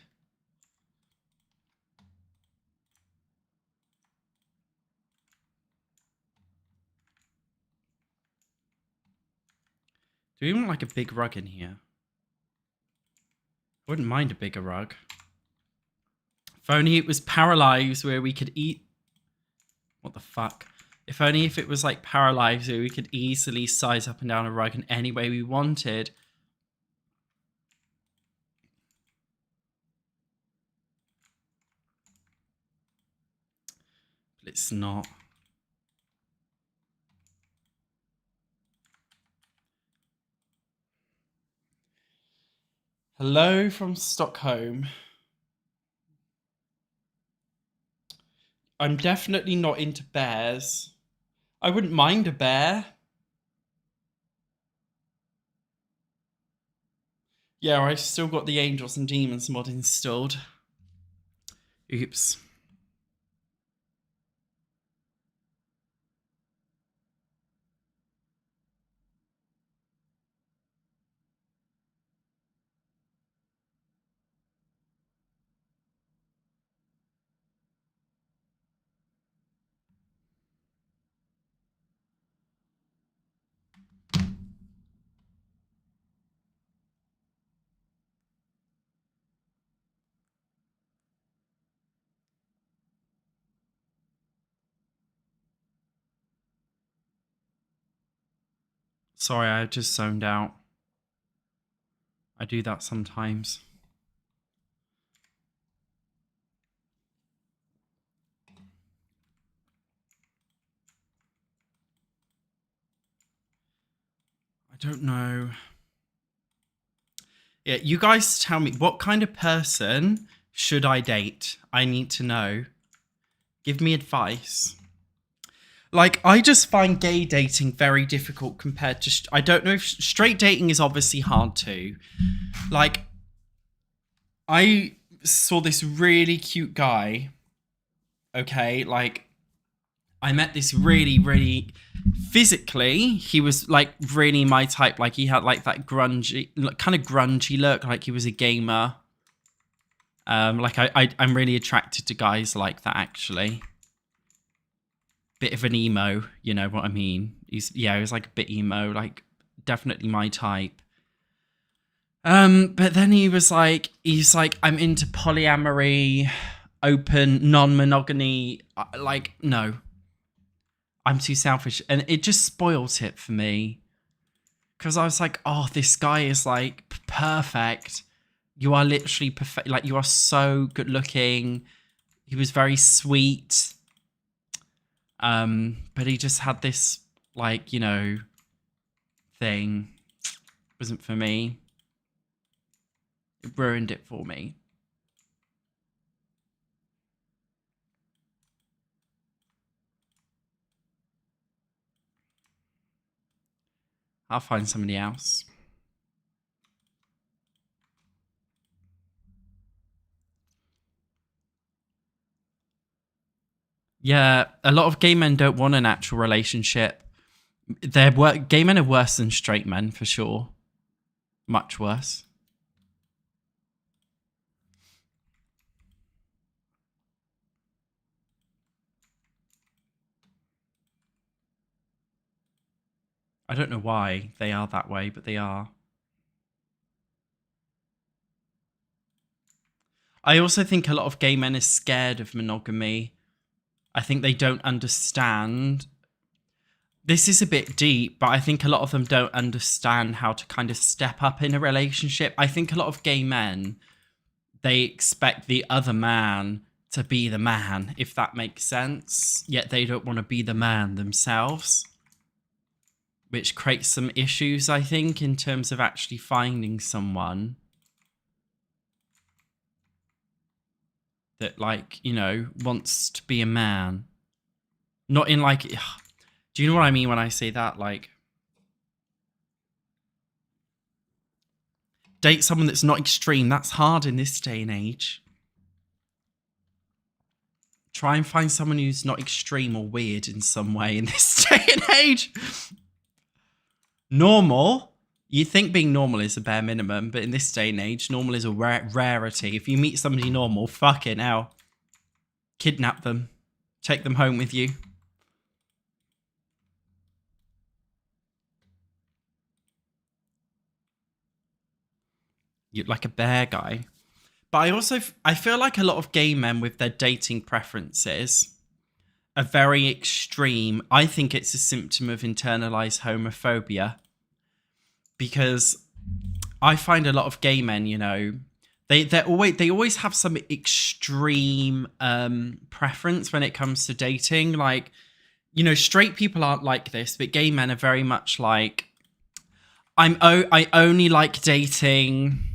Do we want like a big rug in here? I wouldn't mind a bigger rug. If only it was paralyzed where we could eat. What the fuck? If only if it was like paralyzed where we could easily size up and down a rug in any way we wanted. But it's not. Hello from Stockholm. I'm definitely not into bears. I wouldn't mind a bear. Yeah, I still got the Angels and Demons mod installed. Oops. Sorry, I just zoned out. I do that sometimes. I don't know. Yeah, you guys tell me, what kind of person should I date? I need to know. Give me advice. Like, I just find gay dating very difficult compared to... I don't know if... Straight dating is obviously hard too. Like, I saw this really cute guy. Okay, like, I met this really... Physically, he was, like, really my type. Like, he had, like, that grungy... kind of grungy look. Like, he was a gamer. Like, I'm really attracted to guys like that, actually. Bit of an emo, you know what I mean? He was like a bit emo, like definitely my type. But then he's like, I'm into polyamory, open, non-monogamy. Like, no, I'm too selfish, and it just spoils it for me. Because I was like, oh, this guy is like perfect. You are literally perfect. Like, you are so good looking. He was very sweet. But he just had this, like, you know, thing. It wasn't for me. It ruined it for me. I'll find somebody else. Yeah, a lot of gay men don't want an actual relationship. Gay men are worse than straight men, for sure. Much worse. I don't know why they are that way, but they are. I also think a lot of gay men are scared of monogamy. I think they don't understand. this is a bit deep, but I think a lot of them don't understand how to kind of step up in a relationship. I think a lot of gay men, they expect the other man to be the man, if that makes sense. Yet they don't want to be the man themselves, which creates some issues, I think, in terms of actually finding someone that, like, you know, wants to be a man. Not in like, do you know what I mean when I say that? Like, date someone that's not extreme. That's hard in this day and age. Try and find someone who's not extreme or weird in some way in this day and age. Normal. You think being normal is a bare minimum, but in this day and age, normal is a rarity. If you meet somebody normal, fucking hell. Kidnap them. Take them home with you. You're like a bear guy. But I feel like a lot of gay men with their dating preferences are very extreme. I think it's a symptom of internalized homophobia. Because I find a lot of gay men, you know, they always have some extreme preference when it comes to dating. Like, you know, straight people aren't like this, but gay men are very much like, I only like dating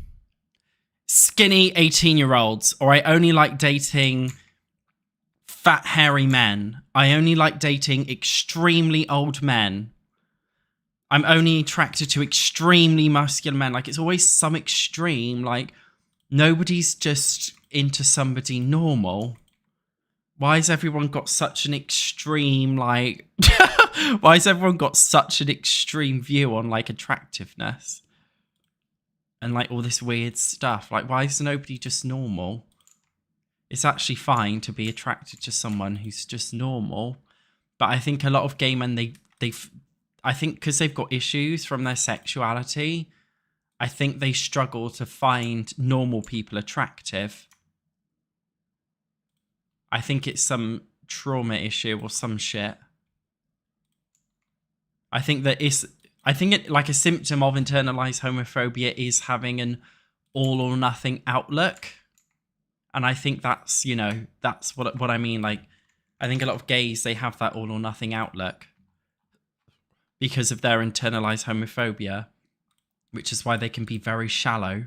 skinny 18-year-olds, or I only like dating fat hairy men. I only like dating extremely old men. I'm only attracted to extremely muscular men. Like, it's always some extreme. Like, nobody's just into somebody normal. Why has everyone got such an extreme, like... Why has everyone got such an extreme view on, like, attractiveness? And, like, all this weird stuff. Like, why is nobody just normal? It's actually fine to be attracted to someone who's just normal. But I think a lot of gay men, I think because they've got issues from their sexuality, I think they struggle to find normal people attractive. I think it's some trauma issue or some shit. I think like a symptom of internalized homophobia is having an all or nothing outlook. And I think that's, you know, that's what I mean. Like, I think a lot of gays, they have that all or nothing outlook because of their internalized homophobia, which is why they can be very shallow.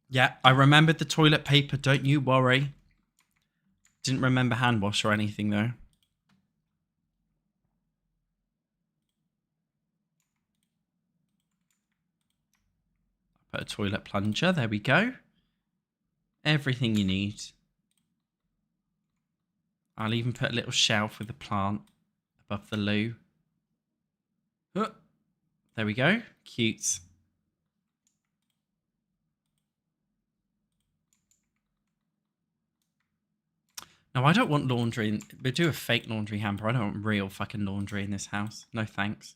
Yeah, I remembered the toilet paper, don't you worry. Didn't remember hand wash or anything, though. Put a toilet plunger, there we go. Everything you need. I'll even put a little shelf with a plant above the loo. Oh, there we go, cute. No, I don't want laundry. We do a fake laundry hamper. I don't want real fucking laundry in this house. No thanks.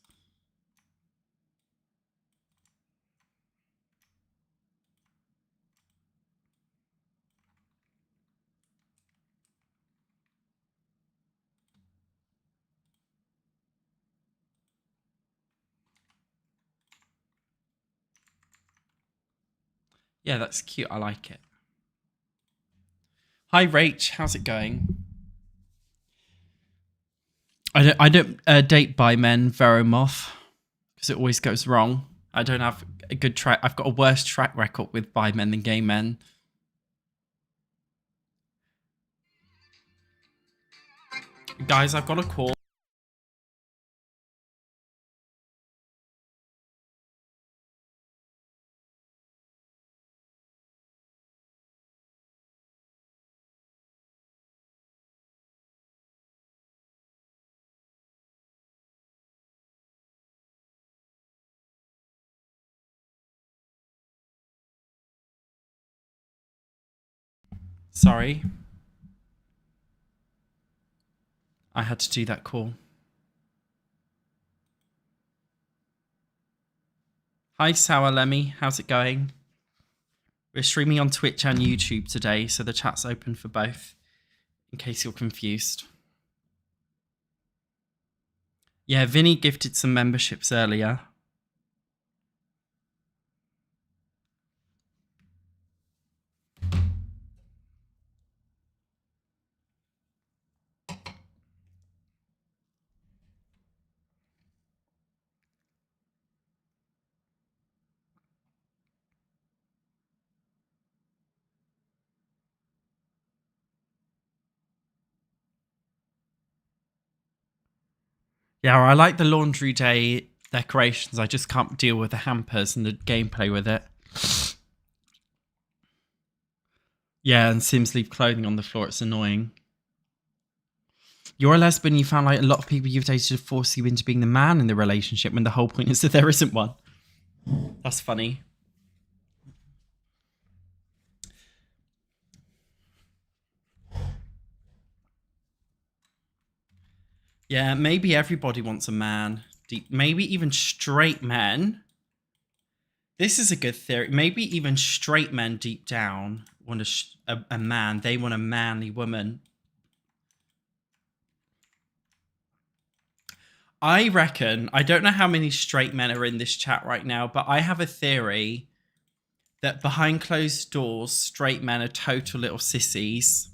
Yeah, that's cute. I like it. Hi, Rach. How's it going? I don't date bi men very much because it always goes wrong. I don't have a good track. I've got a worse track record with bi men than gay men. Guys, I've got a call. Sorry. I had to do that call. Hi, Sour Lemmy. How's it going? We're streaming on Twitch and YouTube today, so the chat's open for both, in case you're confused. Yeah, Vinny gifted some memberships earlier. Yeah, I like the laundry day decorations. I just can't deal with the hampers and the gameplay with it. Yeah, and Sims leave clothing on the floor. It's annoying. You're a lesbian. You found like a lot of people you've dated to force you into being the man in the relationship when the whole point is that there isn't one. That's funny. Yeah, maybe everybody wants a man. Maybe even straight men. This is a good theory. Maybe even straight men deep down want a man. They want a manly woman. I reckon, I don't know how many straight men are in this chat right now, but I have a theory that behind closed doors, straight men are total little sissies.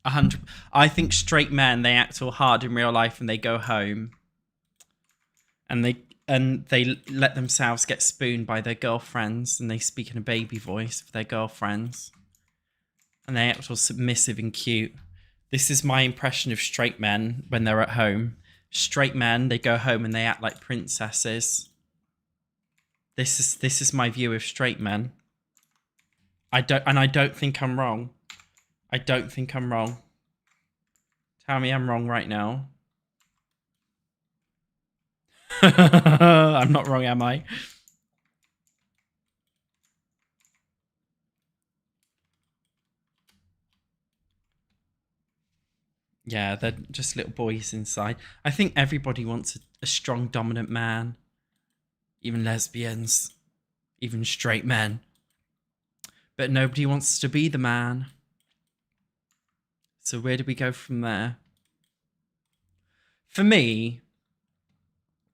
100. I think straight men, they act all hard in real life and they go home and they let themselves get spooned by their girlfriends and they speak in a baby voice for their girlfriends and they act all submissive and cute. This is my impression of straight men when they're at home. Straight men, they go home and they act like princesses. This is my view of straight men. I don't think I'm wrong. I don't think I'm wrong. Tell me I'm wrong right now. I'm not wrong, am I? Yeah, they're just little boys inside. I think everybody wants a strong, dominant man. Even lesbians. Even straight men. But nobody wants to be the man. So where do we go from there? For me,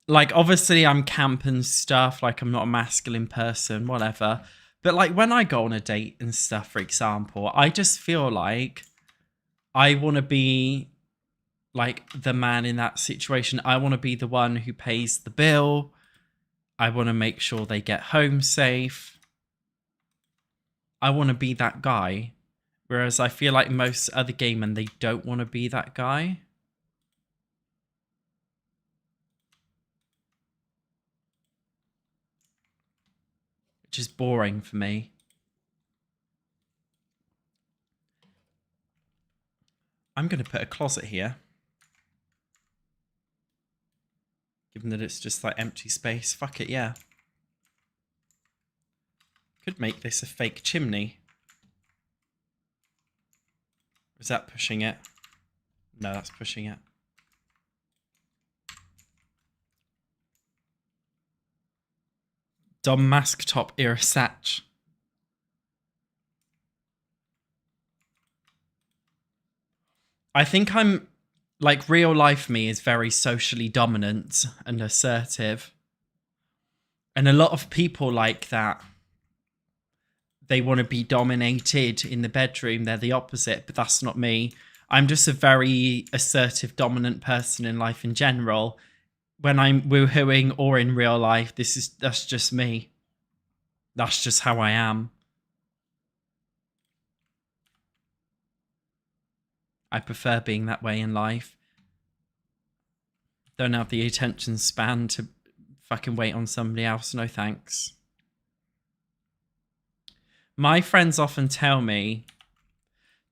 like, obviously I'm camp and stuff. Like, I'm not a masculine person, whatever. But, like, when I go on a date and stuff, for example, I just feel like I want to be, like, the man in that situation. I want to be the one who pays the bill. I want to make sure they get home safe. I want to be that guy. Whereas I feel like most other gay men, they don't want to be that guy. Which is boring for me. I'm going to put a closet here. Given that it's just like empty space. Fuck it, yeah. Could make this a fake chimney. Is that pushing it? No, that's pushing it. Dom mask top era Satch. I think I'm, like, real life me is very socially dominant and assertive. And a lot of people like that. They want to be dominated in the bedroom. They're the opposite, but that's not me. I'm just a very assertive, dominant person in life in general. When I'm woohooing or in real life, that's just me. That's just how I am. I prefer being that way in life. Don't have the attention span to fucking wait on somebody else. No thanks. My friends often tell me,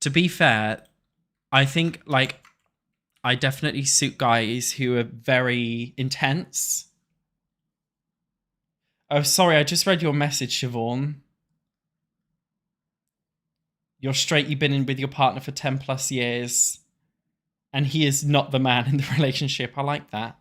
to be fair, I think, like, I definitely suit guys who are very intense. Oh, sorry, I just read your message, Siobhan. You're straight, you've been in with your partner for 10 plus years, and he is not the man in the relationship. I like that.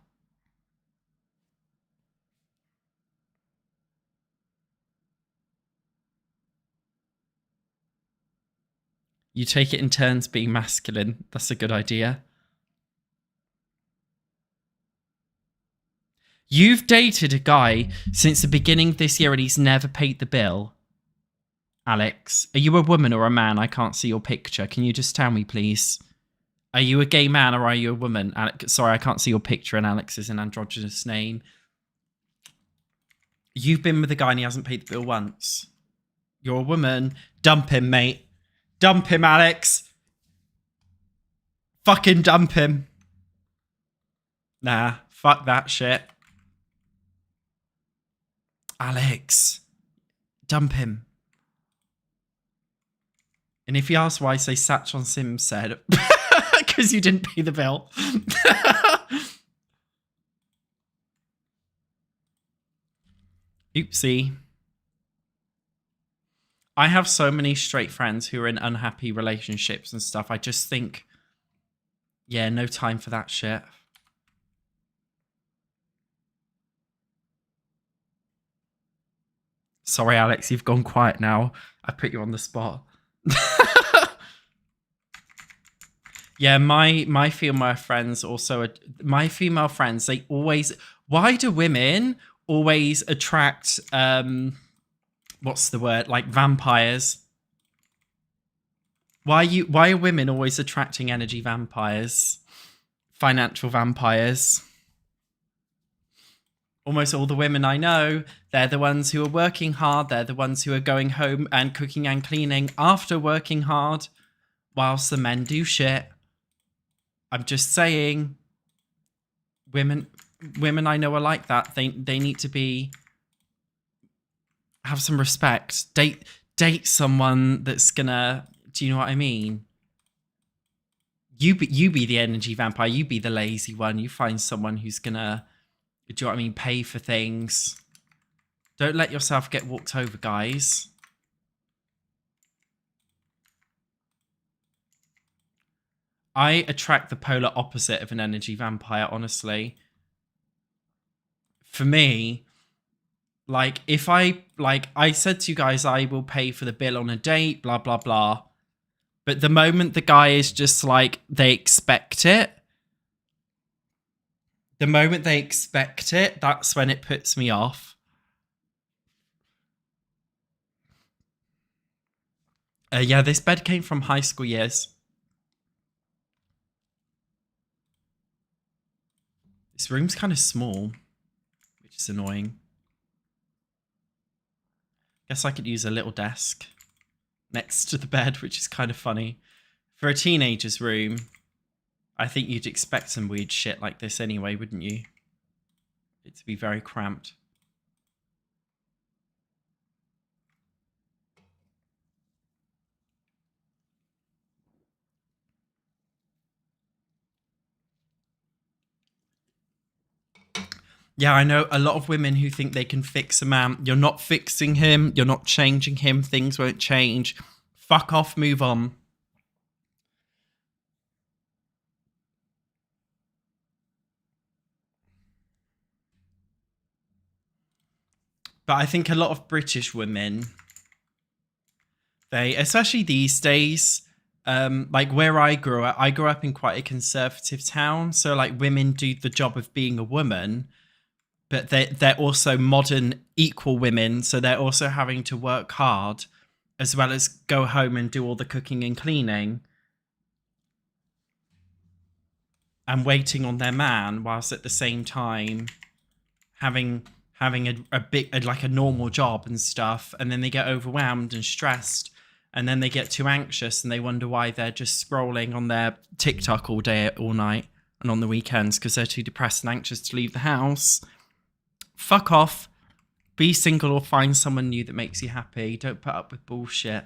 You take it in turns being masculine. That's a good idea. You've dated a guy since the beginning of this year and he's never paid the bill. Alex, are you a woman or a man? I can't see your picture. Can you just tell me, please? Are you a gay man or are you a woman? Alex, sorry, I can't see your picture and Alex is an androgynous name. You've been with a guy and he hasn't paid the bill once. You're a woman. Dump him, mate. Dump him, Alex. Fucking dump him. Nah, fuck that shit. Alex, dump him. And if he asks why, say SatchOnSims said, because you didn't pay the bill. Oopsie. I have so many straight friends who are in unhappy relationships and stuff. I just think, yeah, no time for that shit. Sorry, Alex, you've gone quiet now. I put you on the spot. Yeah, my female friends also, my female friends, they always, why do women always attract, what's the word, like vampires? Why are women always attracting energy vampires? Financial vampires? Almost all the women I know, they're the ones who are working hard. They're the ones who are going home and cooking and cleaning after working hard, whilst the men do shit. I'm just saying, women I know are like that. They need to have some respect. Date someone that's gonna. Do you know what I mean? You be the energy vampire. You be the lazy one. You find someone who's gonna. Do you know what I mean? Pay for things. Don't let yourself get walked over, guys. I attract the polar opposite of an energy vampire, honestly. For me, like, if I said to you guys, I will pay for the bill on a date, blah, blah, blah. But the moment the guy is just like, they expect it. The moment they expect it, that's when it puts me off. Yeah, this bed came from high school years. This room's kind of small, which is annoying. Guess I could use a little desk next to the bed, which is kind of funny. For a teenager's room, I think you'd expect some weird shit like this anyway, wouldn't you? It to be very cramped. Yeah, I know a lot of women who think they can fix a man. You're not fixing him. You're not changing him. Things won't change. Fuck off, move on. But I think a lot of British women, they, especially these days, like where I grew up in quite a conservative town. So like women do the job of being a woman, but they're also modern equal women. So they're also having to work hard as well as go home and do all the cooking and cleaning and waiting on their man, whilst at the same time having a big, like a normal job and stuff. And then they get overwhelmed and stressed, and then they get too anxious and they wonder why they're just scrolling on their TikTok all day, all night, and on the weekends because they're too depressed and anxious to leave the house. Fuck off. Be single or find someone new that makes you happy. Don't put up with bullshit.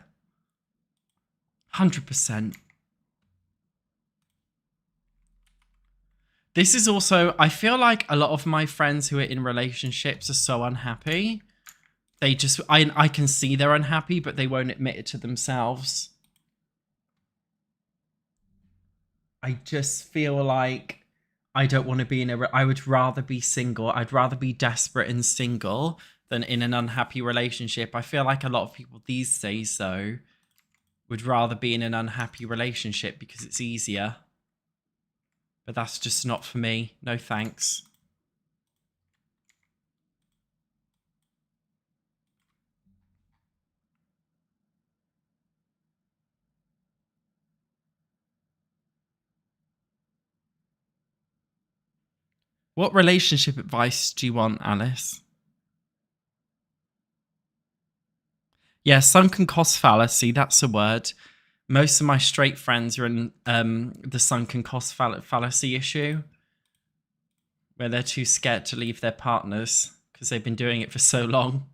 100%. This is also, I feel like a lot of my friends who are in relationships are so unhappy. They just, I can see they're unhappy, but they won't admit it to themselves. I just feel like I don't want to be I would rather be single. I'd rather be desperate and single than in an unhappy relationship. I feel like a lot of people these days, though, would rather be in an unhappy relationship because it's easier. But that's just not for me. No thanks. What relationship advice do you want, Alice? Yeah, sunken cost fallacy. That's a word. Most of my straight friends are in the sunken cost fallacy issue, where they're too scared to leave their partners because they've been doing it for so long.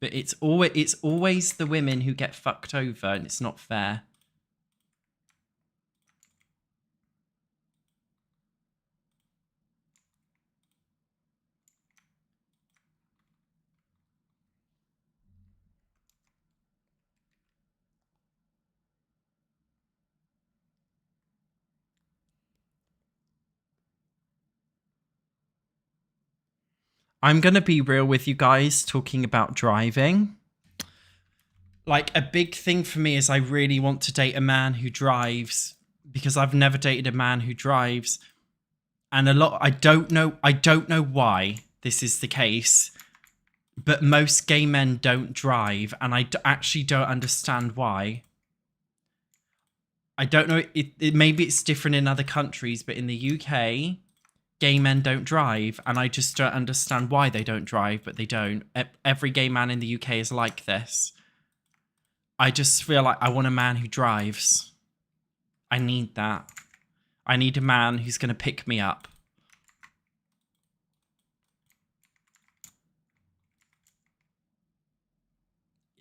But it's always the women who get fucked over, and it's not fair. I'm going to be real with you guys talking about driving. Like, a big thing for me is I really want to date a man who drives, because I've never dated a man who drives. And I don't know why this is the case, but most gay men don't drive, and I actually don't understand why. I don't know, maybe it's different in other countries, but in the UK, gay men don't drive, and I just don't understand why they don't drive, but they don't. Every gay man in the UK is like this. I just feel like I want a man who drives. I need that. I need a man who's going to pick me up.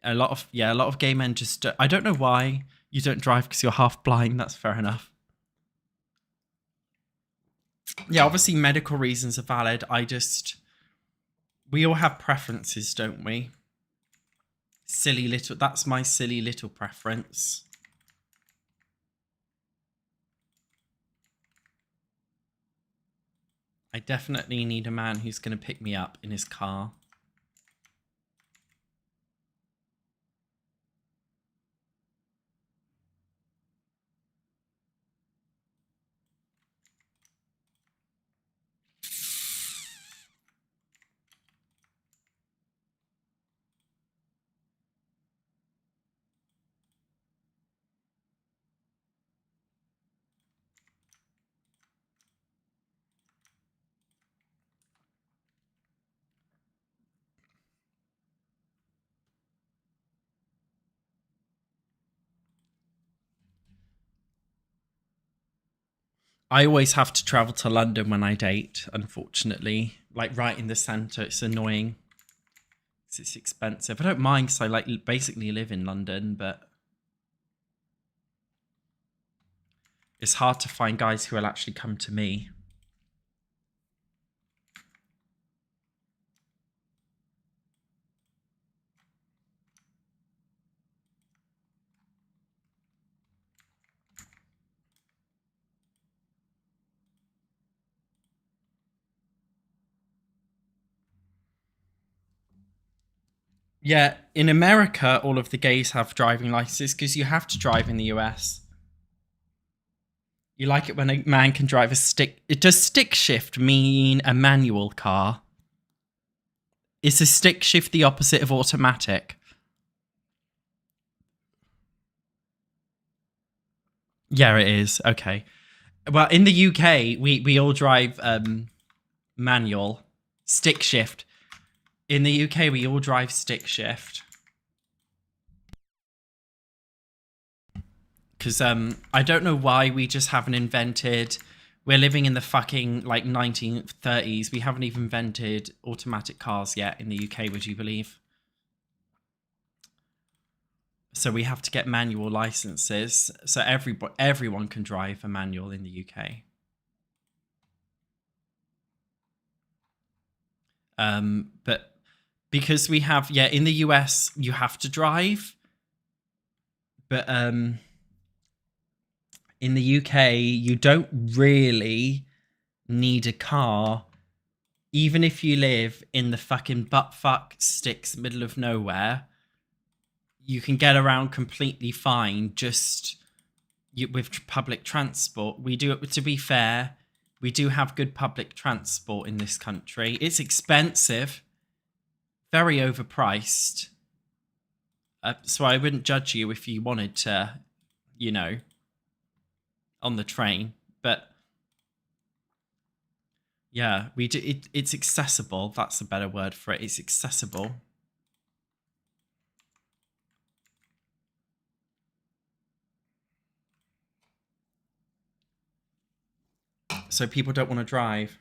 A lot of gay men just... I don't know why you don't drive because you're half blind. That's fair enough. Yeah, obviously medical reasons are valid. We all have preferences, don't we? That's my silly little preference. I definitely need a man who's going to pick me up in his car. I always have to travel to London when I date, unfortunately. Like, right in the centre. It's annoying. It's expensive. I don't mind because I basically live in London, but it's hard to find guys who will actually come to me. Yeah, in America, all of the gays have driving licenses because you have to drive in the US. You like it when a man can drive a stick. Does stick shift mean a manual car? Is a stick shift the opposite of automatic? Yeah, it is. Okay. Well, in the UK, we all drive manual, stick shift. In the UK, we all drive stick shift. Because I don't know why we just haven't invented... We're living in the fucking, like, 1930s. We haven't even invented automatic cars yet in the UK, would you believe? So we have to get manual licenses. So everyone can drive a manual in the UK. But because we have... Yeah, in the US, you have to drive. But... in the UK, you don't really need a car even if you live in the fucking buttfuck sticks middle of nowhere, you can get around completely fine just with public transport. We do, to be fair, we do have good public transport in this country. It's expensive, very overpriced. So I wouldn't judge you if you wanted to, you know, on the train. But yeah, we do. It's accessible. That's a better word for it. It's accessible. So people don't want to drive.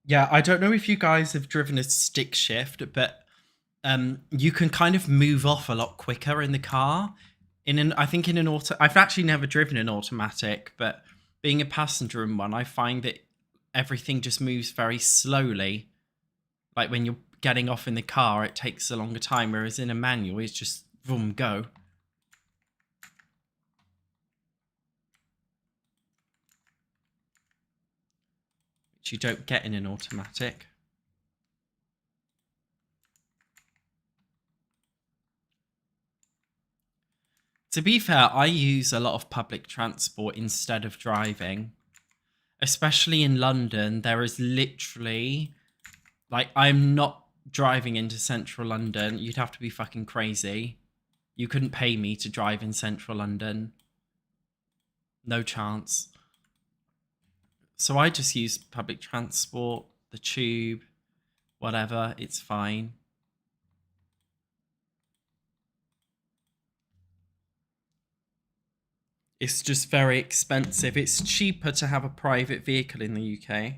Yeah, I don't know if you guys have driven a stick shift, but you can kind of move off a lot quicker in the car. I think in an auto, I've actually never driven an automatic, but being a passenger in one, I find that everything just moves very slowly. Like when you're getting off in the car, it takes a longer time, whereas in a manual, it's just boom, go. Which you don't get in an automatic. To be fair, I use a lot of public transport instead of driving. Especially in London, there is literally, like, I'm not driving into central London. You'd have to be fucking crazy. You couldn't pay me to drive in central London. No chance. So I just use public transport, the tube, whatever, it's fine. It's just very expensive. It's cheaper to have a private vehicle in the UK.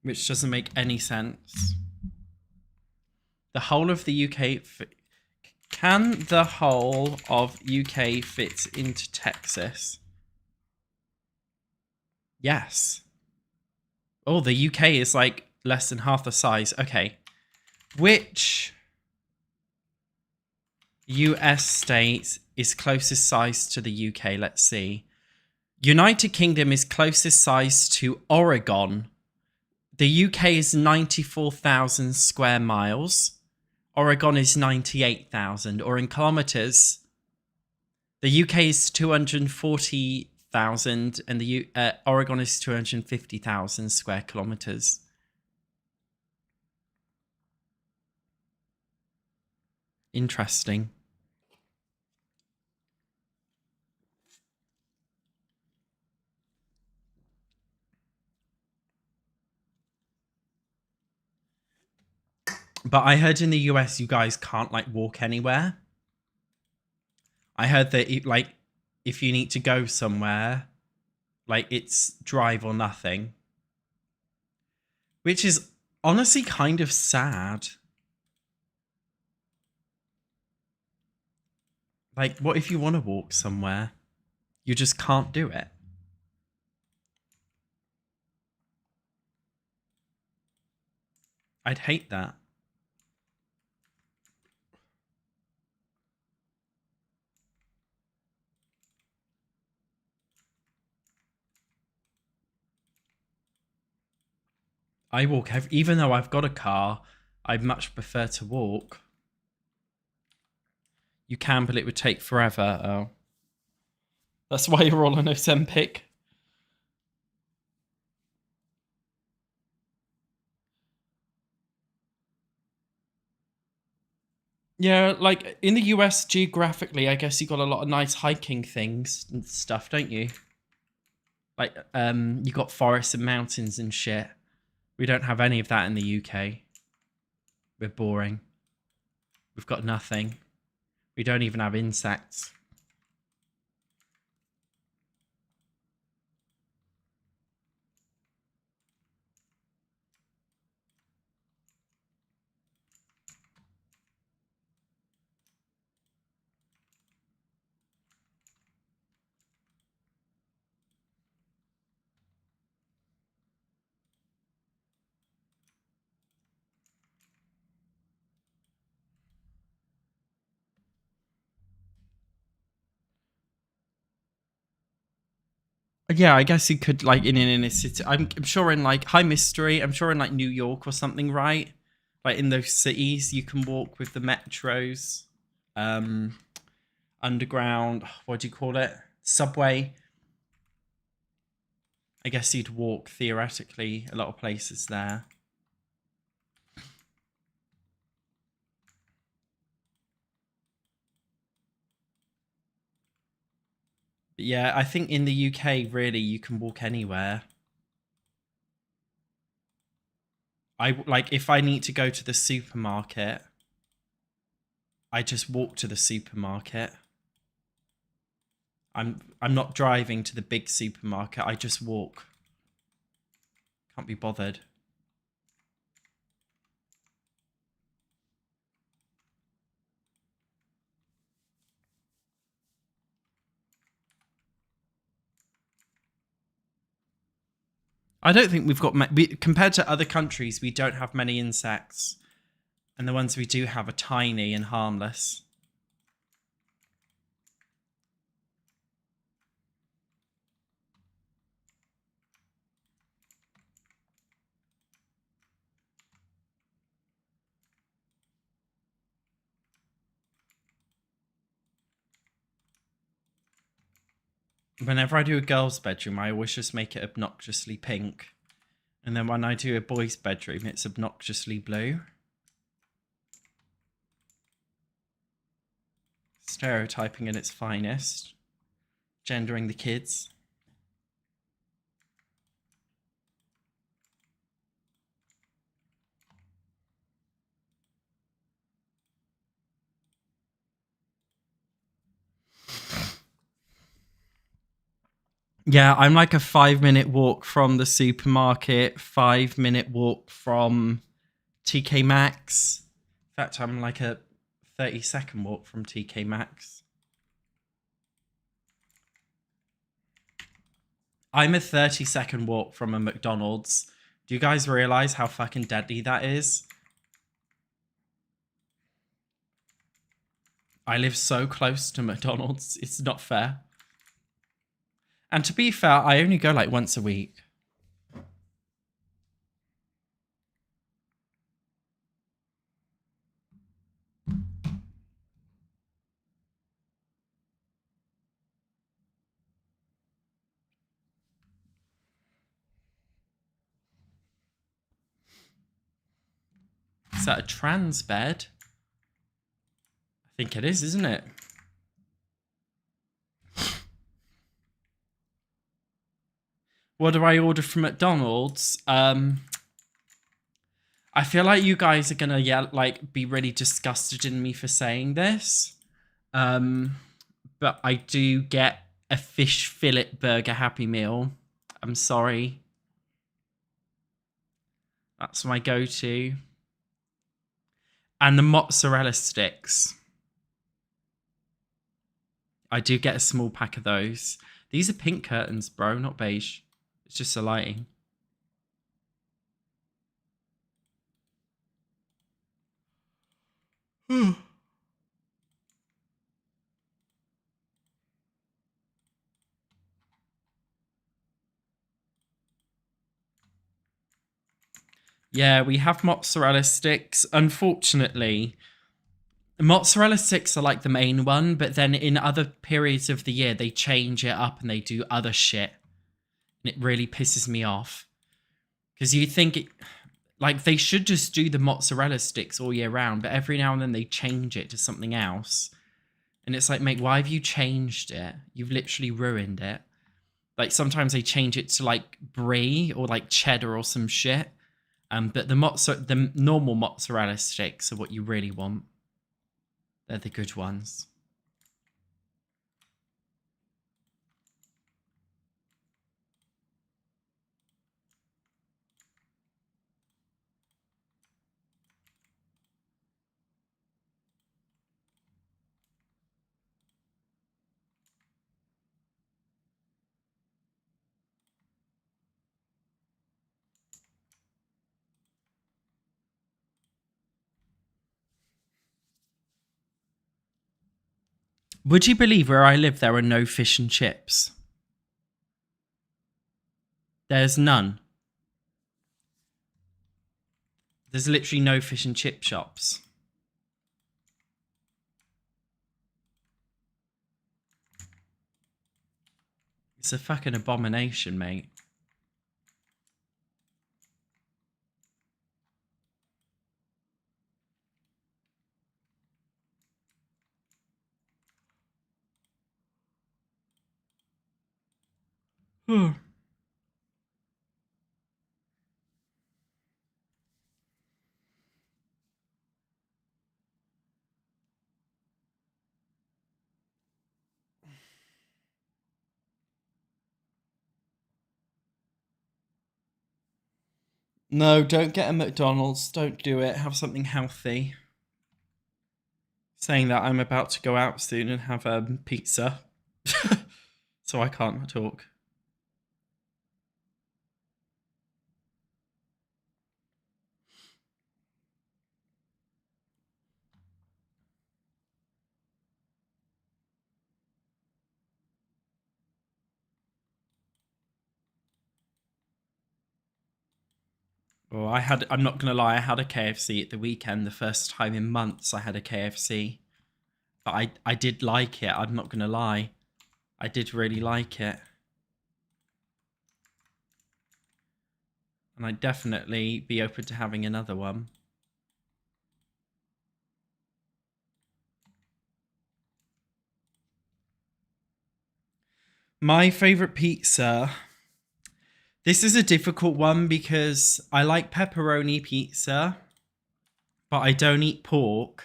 Which doesn't make any sense. The whole of the UK... Can the whole of UK fit into Texas? Yes. Oh, the UK is like less than half the size. Okay. Which US state is closest size to the UK? Let's see. United Kingdom is closest size to Oregon. The UK is 94,000 square miles. Oregon is 98,000. Or in kilometers, the UK is 240,000 and the Oregon is 250,000 square kilometers. Interesting. But I heard in the US you guys can't like walk anywhere. I heard that like if you need to go somewhere, like it's drive or nothing. Which is honestly kind of sad. Like, what if you want to walk somewhere? You just can't do it. I'd hate that. I walk, even though I've got a car, I'd much prefer to walk. You can, but it would take forever. Oh. That's why you're all on Ozempic. Yeah, like in the US geographically, I guess you got a lot of nice hiking things and stuff, don't you? Like, you got forests and mountains and shit. We don't have any of that in the UK. We're boring. We've got nothing. We don't even have insects. Yeah, I guess you could like in an inner city. I'm sure in like High Mystery. I'm sure in like New York or something, right? Like in those cities, you can walk with the metros, um, underground. What do you call it? Subway. I guess you'd walk theoretically a lot of places there. But yeah, I think in the UK, really, you can walk anywhere. I like if I need to go to the supermarket, I just walk to the supermarket. I'm not driving to the big supermarket. I just walk. Can't be bothered. I don't think we've got compared to other countries. We don't have many insects, and the ones we do have are tiny and harmless. Whenever I do a girl's bedroom, I always just make it obnoxiously pink. And then when I do a boy's bedroom, it's obnoxiously blue. Stereotyping at its finest. Gendering the kids. Yeah, I'm like a 5-minute walk from the supermarket, 5-minute walk from TK Maxx. In fact, I'm like a 30-second walk from TK Maxx. I'm a 30-second walk from a McDonald's. Do you guys realize how fucking deadly that is? I live so close to McDonald's. It's not fair. And to be fair, I only go like once a week. Is that a trans bed? I think it is, isn't it? What do I order from McDonald's? I feel like you guys are gonna be really disgusted in me for saying this. But I do get a fish fillet burger Happy Meal. I'm sorry. That's my go-to. And the mozzarella sticks. I do get a small pack of those. These are pink curtains, bro, not beige. It's just the lighting. Yeah, we have mozzarella sticks. Unfortunately, mozzarella sticks are like the main one, but then in other periods of the year, they change it up and they do other shit. And it really pisses me off. Because you think it, like they should just do the mozzarella sticks all year round, but every now and then they change it to something else. And it's like, mate, why have you changed it? You've literally ruined it. Like sometimes they change it to like brie or like cheddar or some shit. But the normal mozzarella sticks are what you really want. They're the good ones. Would you believe where I live there are no fish and chips? There's none. There's literally no fish and chip shops. It's a fucking abomination, mate. No, don't get a McDonald's. Don't do it. Have something healthy. Saying that, I'm about to go out soon and have pizza. So I can't talk. Well, I'm not going to lie, I had a KFC at the weekend. The first time in months I had a KFC. But I did like it. I'm not going to lie. I did really like it. And I'd definitely be open to having another one. My favourite pizza. This is a difficult one because I like pepperoni pizza, but I don't eat pork.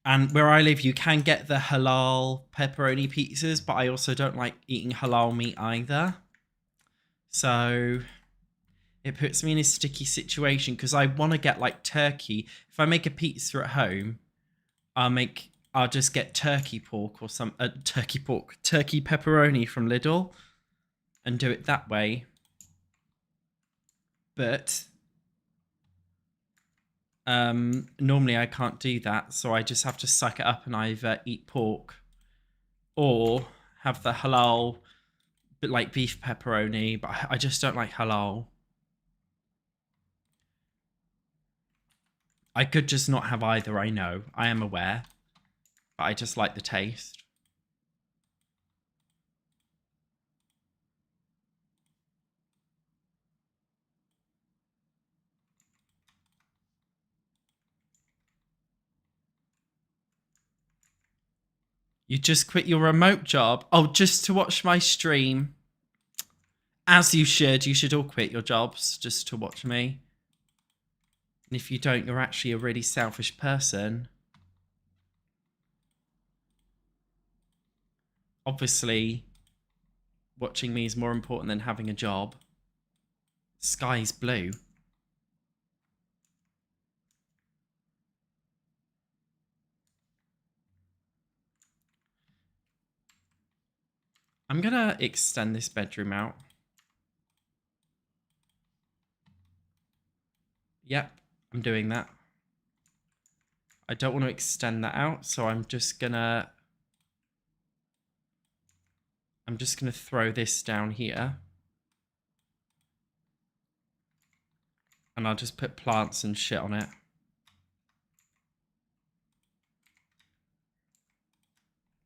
And where I live, you can get the halal pepperoni pizzas, but I also don't like eating halal meat either. So it puts me in a sticky situation because I want to get like turkey. If I make a pizza at home, I'll just get turkey pork or turkey pepperoni from Lidl and do it that way. But normally I can't do that, so I just have to suck it up and either eat pork or have the halal, but like beef pepperoni. But I just don't like halal. I could just not have either. I know, I am aware, but I just like the taste. You just quit your remote job? Oh, just to watch my stream? As you should. You should all quit your jobs just to watch me. And if you don't, you're actually a really selfish person. Obviously, watching me is more important than having a job. Sky's blue. I'm gonna extend this bedroom out. Yep, I'm doing that. I don't want to extend that out, so I'm just gonna throw this down here. And I'll just put plants and shit on it.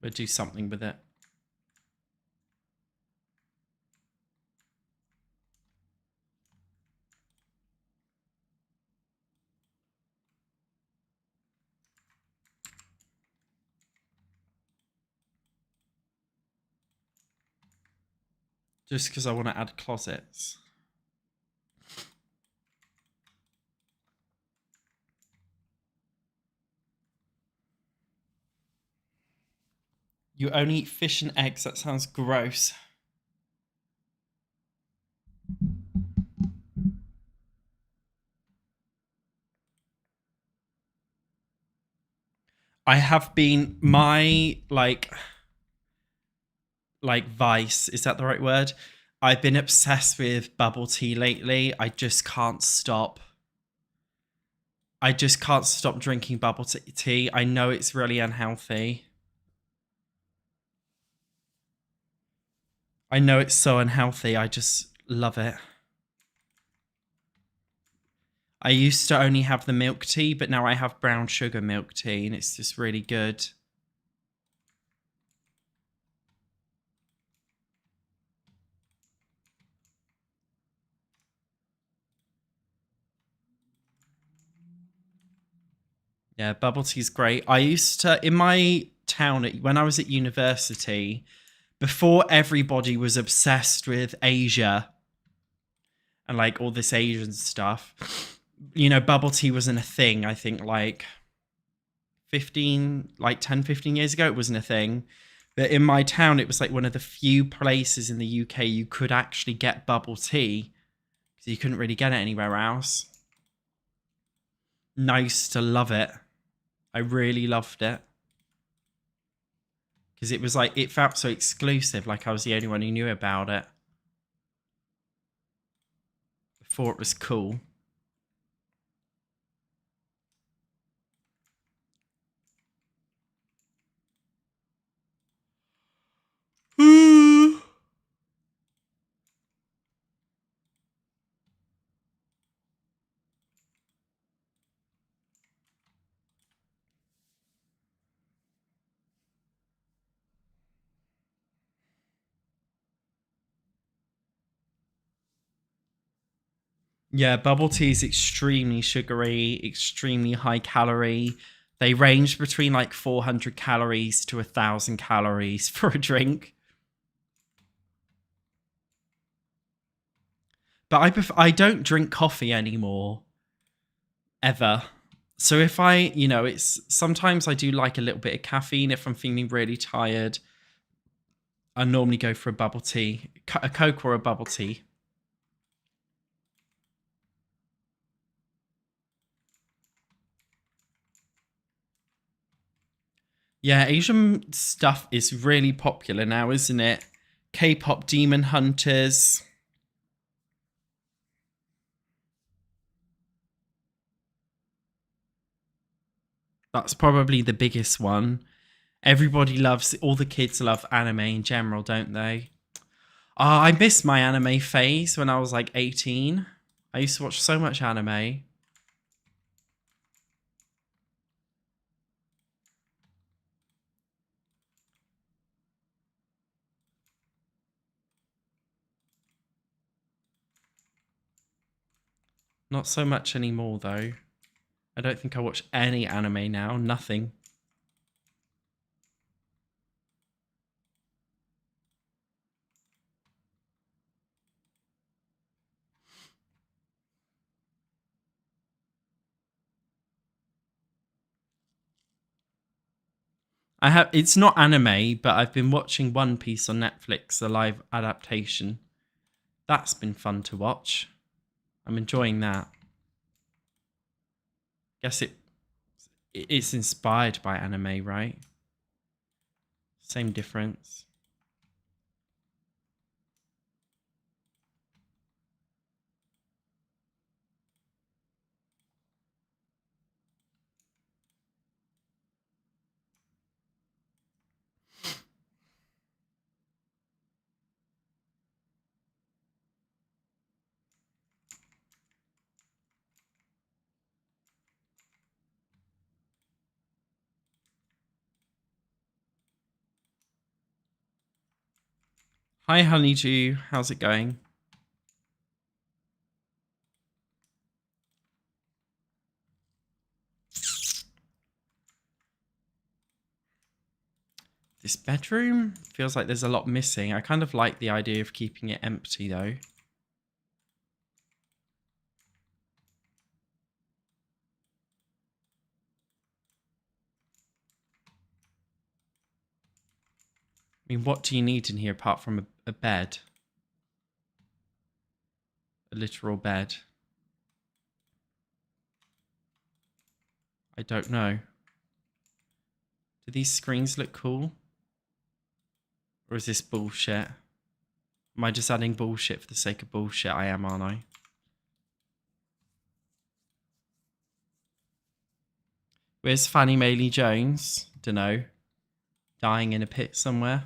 We'll do something with it. Just because I want to add closets. You only eat fish and eggs. That sounds gross. I have been, my like vice, is that the right word? I've been obsessed with bubble tea lately. I just can't stop. I just can't stop drinking bubble tea. I know it's really unhealthy. I know it's so unhealthy. I just love it. I used to only have the milk tea, but now I have brown sugar milk tea, and it's just really good. Yeah, bubble tea's great. I used to, in my town, when I was at university, before everybody was obsessed with Asia and like all this Asian stuff, you know, bubble tea wasn't a thing. I think like 10, 15 years ago, it wasn't a thing. But in my town, it was like one of the few places in the UK you could actually get bubble tea because you couldn't really get it anywhere else. Nice to love it. I really loved it. Because it was like, it felt so exclusive, like I was the only one who knew about it. Before it was cool. Yeah, bubble tea is extremely sugary, extremely high calorie. They range between like 400 calories to 1,000 calories for a drink. But I don't drink coffee anymore, ever. So if it's sometimes I do like a little bit of caffeine if I'm feeling really tired. I normally go for a bubble tea, a Coke or a bubble tea. Yeah, Asian stuff is really popular now, isn't it? K-pop Demon Hunters. That's probably the biggest one. Everybody loves, all the kids love anime in general, don't they? Oh, I missed my anime phase when I was like 18. I used to watch so much anime. Not so much anymore, though. I don't think I watch any anime now. Nothing. It's not anime, but I've been watching One Piece on Netflix, the live adaptation. That's been fun to watch. I'm enjoying that. Guess it's inspired by anime, right? Same difference. Hi, Honeydew. How's it going? This bedroom feels like there's a lot missing. I kind of like the idea of keeping it empty, though. I mean, what do you need in here apart from a bed? A literal bed. I don't know. Do these screens look cool? Or is this bullshit? Am I just adding bullshit for the sake of bullshit? I am, aren't I? Where's Fannie Maylie Jones? Dunno. Dying in a pit somewhere.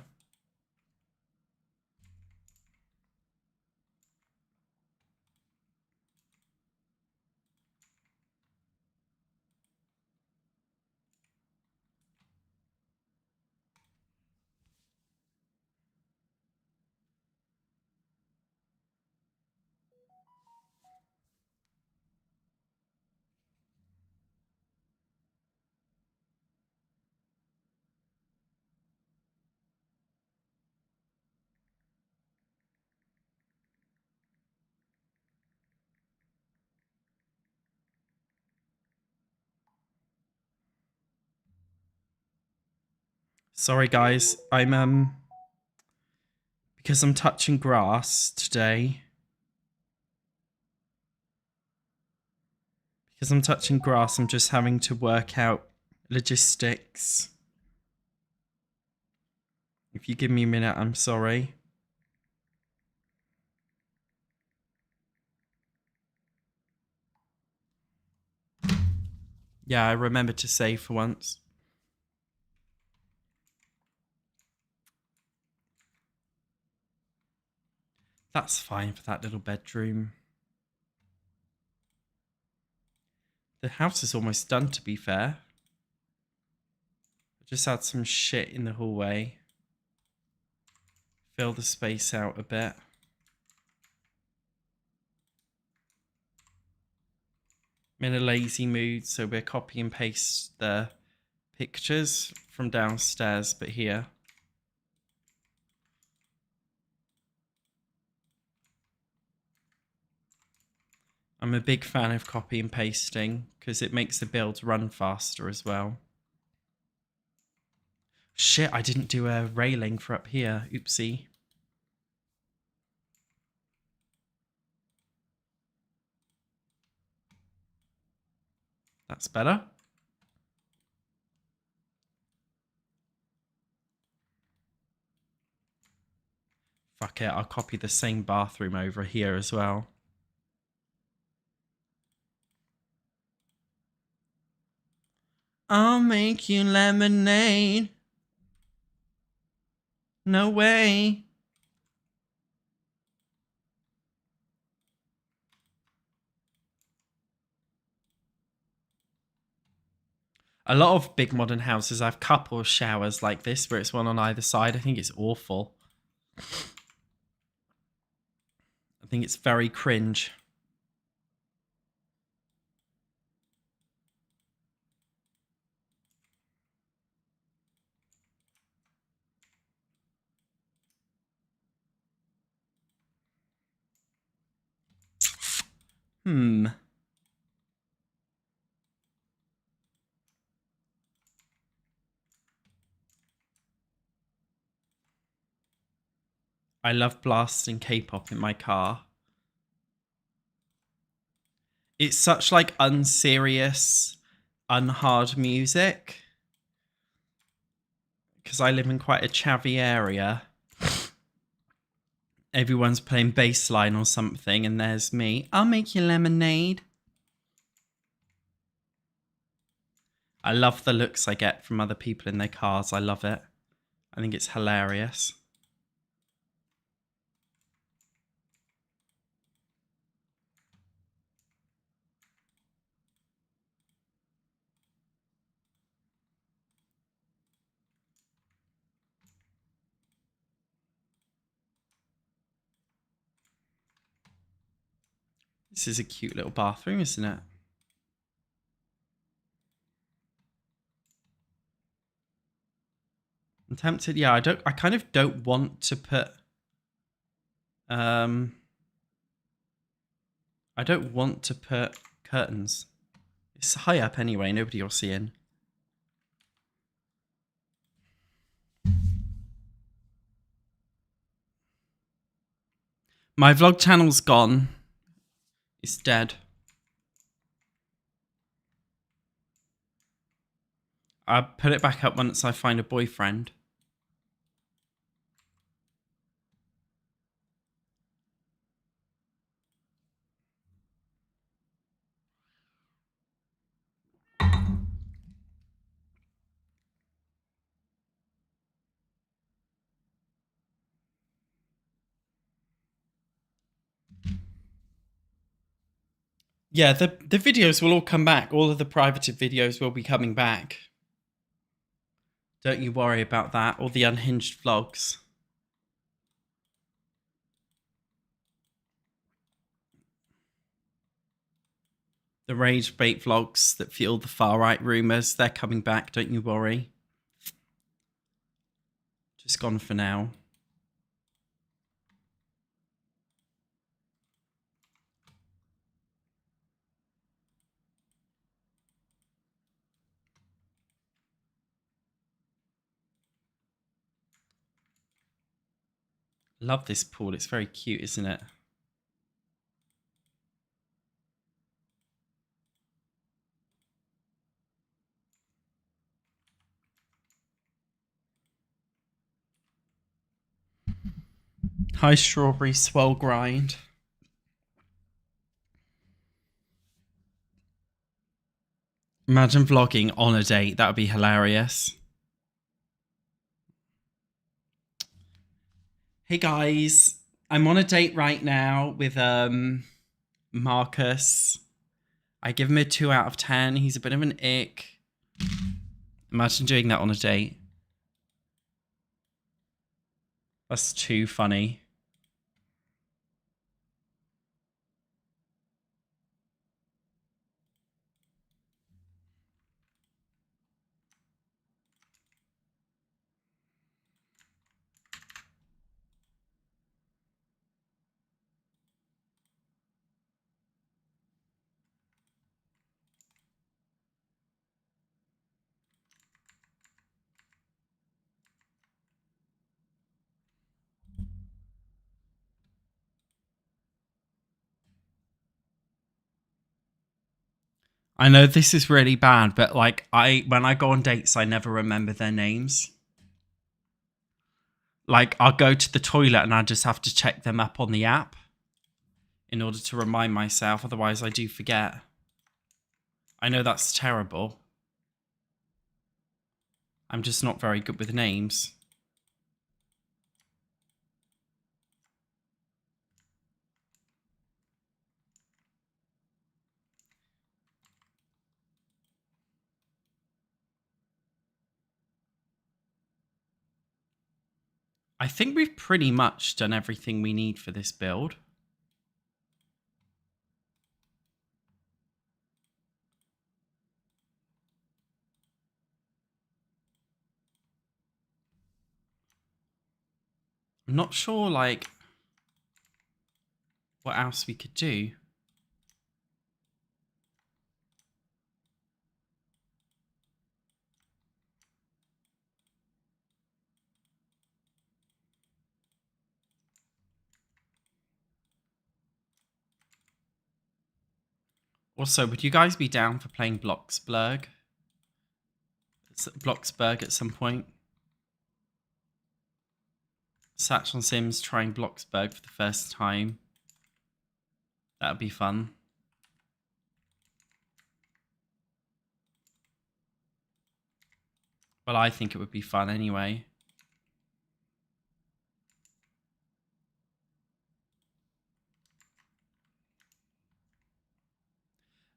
Sorry guys, because I'm touching grass today. Because I'm touching grass, I'm just having to work out logistics. If you give me a minute, I'm sorry. Yeah, I remembered to say for once. That's fine for that little bedroom. The house is almost done, to be fair. I just add some shit in the hallway. Fill the space out a bit. I'm in a lazy mood, so we're copy and paste the pictures from downstairs, but here. I'm a big fan of copy and pasting because it makes the builds run faster as well. Shit, I didn't do a railing for up here. Oopsie. That's better. Fuck it, I'll copy the same bathroom over here as well. I'll make you lemonade. No way. A lot of big modern houses have couple showers like this where it's one on either side. I think it's awful. I think it's very cringe. I love blasting K-pop in my car. It's such like unserious, unhard music. Because I live in quite a chavvy area. Everyone's playing bass line or something, and there's me. I'll make you lemonade. I love the looks I get from other people in their cars. I love it. I think it's hilarious. This is a cute little bathroom, isn't it? I'm tempted. Yeah, I kind of don't want to put I don't want to put curtains. It's high up anyway, nobody will see in. My vlog channel's gone. It's dead. I'll put it back up once I find a boyfriend. Yeah, the videos will all come back. All of the private videos will be coming back. Don't you worry about that. All the unhinged vlogs. The rage bait vlogs that fuel the far right rumours, they're coming back. Don't you worry. Just gone for now. Love this pool. It's very cute, isn't it? Hi, strawberry swell grind. Imagine vlogging on a date. That would be hilarious. Hey guys, I'm on a date right now with Marcus. I give him a 2 out of 10. He's a bit of an ick. Imagine doing that on a date. That's too funny. I know this is really bad, but like when I go on dates, I never remember their names. Like I'll go to the toilet and I just have to check them up on the app in order to remind myself. Otherwise I do forget. I know that's terrible. I'm just not very good with names. I think we've pretty much done everything we need for this build. I'm not sure, like, what else we could do. Also, would you guys be down for playing Bloxburg at some point? SatchOnSims trying Bloxburg for the first time. That would be fun. Well, I think it would be fun anyway.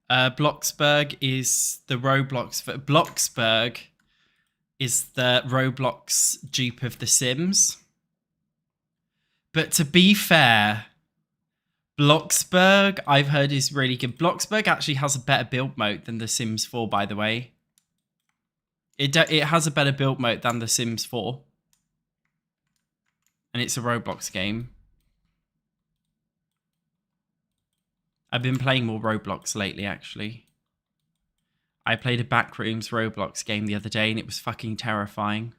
Bloxburg is the Roblox. Bloxburg is the Roblox dupe of The Sims. But to be fair, Bloxburg, I've heard, is really good. Bloxburg actually has a better build mode than The Sims 4, by the way. It has a better build mode than The Sims 4. And it's a Roblox game. I've been playing more Roblox lately, actually. I played a Backrooms Roblox game the other day and it was fucking terrifying.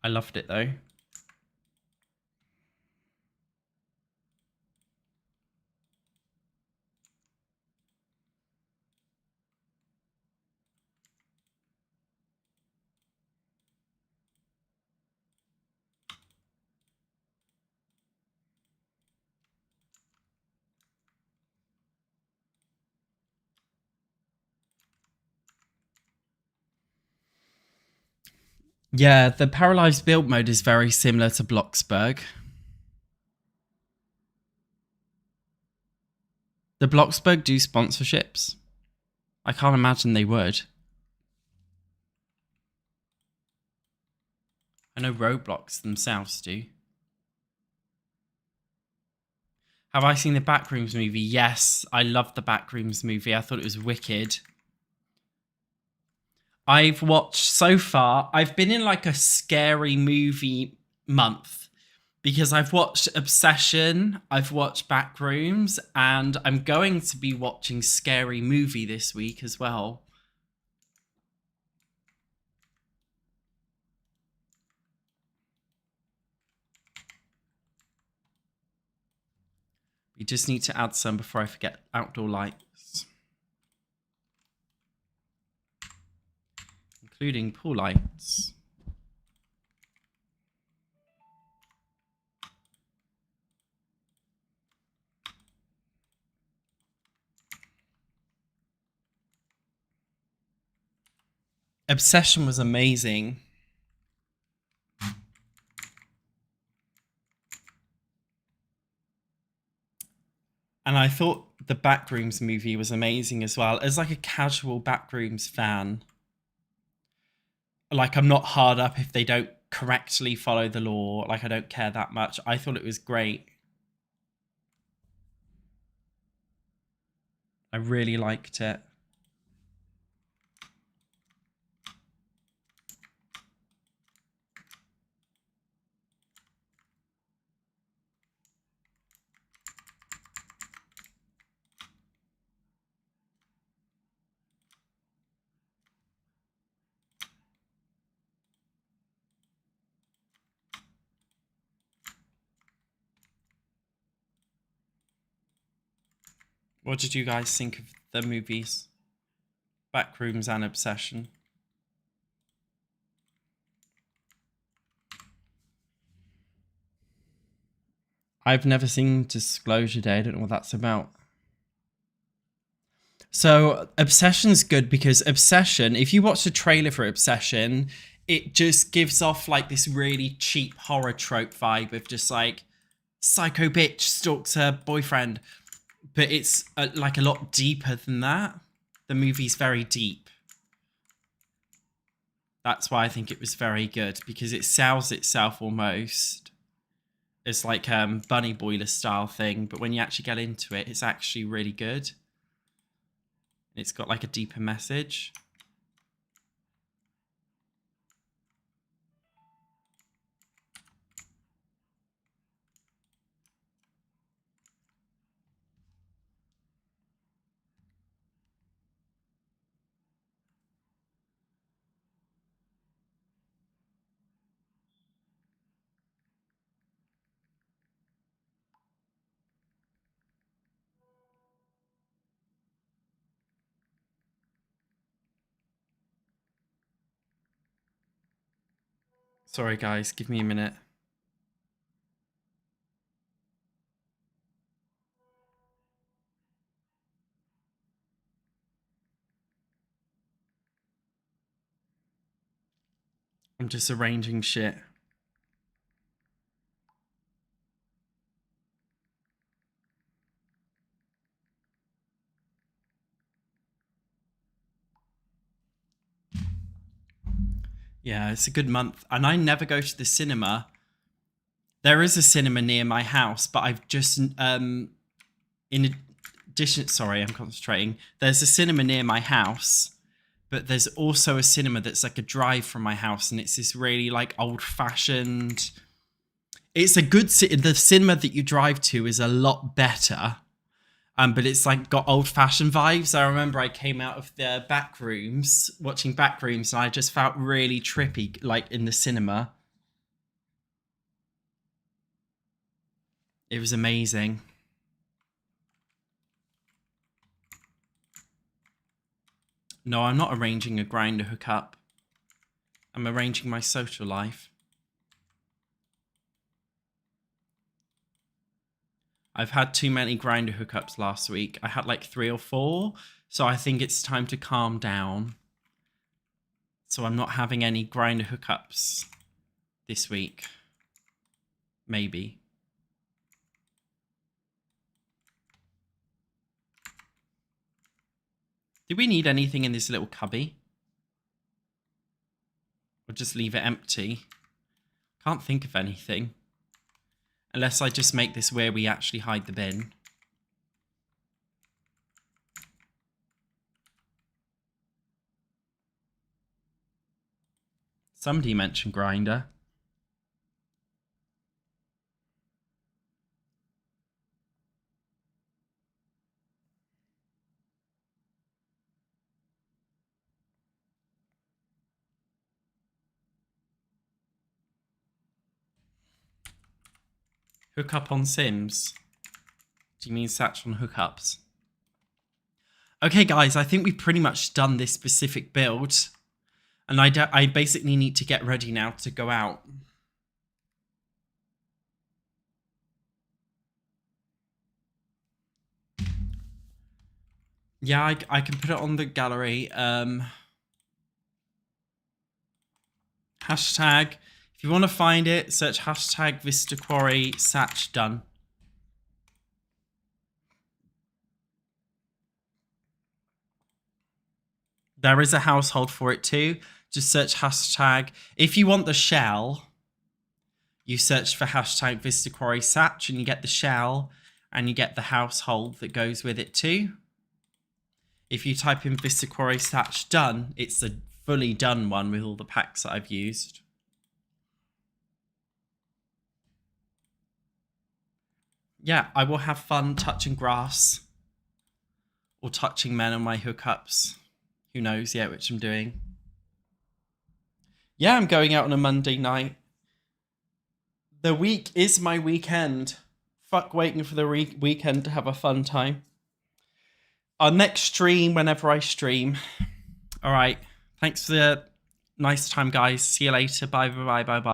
I loved it though. Yeah, the Paralyzed build mode is very similar to Bloxburg. The Bloxburg do sponsorships? I can't imagine they would. I know Roblox themselves do. Have I seen the Backrooms movie? Yes, I loved the Backrooms movie. I thought it was wicked. I've watched so far, I've been in like a scary movie month because I've watched Obsession, I've watched Backrooms, and I'm going to be watching Scary Movie this week as well. We just need to add some before I forget. Outdoor lights. Including pool lights. Obsession was amazing. And I thought the Backrooms movie was amazing as well. As like a casual Backrooms fan, like I'm not hard up if they don't correctly follow the law. Like I don't care that much. I thought it was great. I really liked it. What did you guys think of the movies? Backrooms and Obsession. I've never seen Disclosure Day. I don't know what that's about. So Obsession's good because Obsession, if you watch the trailer for Obsession, it just gives off like this really cheap horror trope vibe of just like psycho bitch stalks her boyfriend. But it's like a lot deeper than that. The movie's very deep. That's why I think it was very good, because it sells itself almost. It's like bunny boiler style thing, but when you actually get into it, it's actually really good. It's got like a deeper message. Sorry guys, give me a minute. I'm just arranging shit. Yeah, it's a good month. And I never go to the cinema. There is a cinema near my house, but I've just, in addition, sorry, I'm concentrating. There's a cinema near my house, but there's also a cinema that's like a drive from my house. And it's this really like old fashioned, it's a good, the cinema that you drive to is a lot better. But it's like got old fashioned vibes. I remember I came out of the Backrooms, watching Backrooms, and I just felt really trippy, like in the cinema. It was amazing. No, I'm not arranging a Grindr hookup. I'm arranging my social life. I've had too many Grindr hookups last week. I had like 3 or 4, so I think it's time to calm down. So I'm not having any Grindr hookups this week. Maybe. Do we need anything in this little cubby? Or just leave it empty? Can't think of anything. Unless I just make this where we actually hide the bin. Somebody mentioned Grindr. Hook up on Sims. Do you mean Satch on hookups? Okay, guys, I think we've pretty much done this specific build. And I basically need to get ready now to go out. Yeah, I can put it on the gallery. Hashtag, if you want to find it, search hashtag Vista Quarry Satch done. There is a household for it too. Just search hashtag. If you want the shell, you search for hashtag Vista Quarry Satch and you get the shell and you get the household that goes with it too. If you type in Vista Quarry Satch done, it's a fully done one with all the packs that I've used. Yeah, I will have fun touching grass or touching men on my hookups. Who knows yet which I'm doing. Yeah, I'm going out on a Monday night. The week is my weekend. Fuck waiting for the weekend to have a fun time. Our next stream, whenever I stream. All right. Thanks for the nice time, guys. See you later. Bye, bye, bye, bye, bye.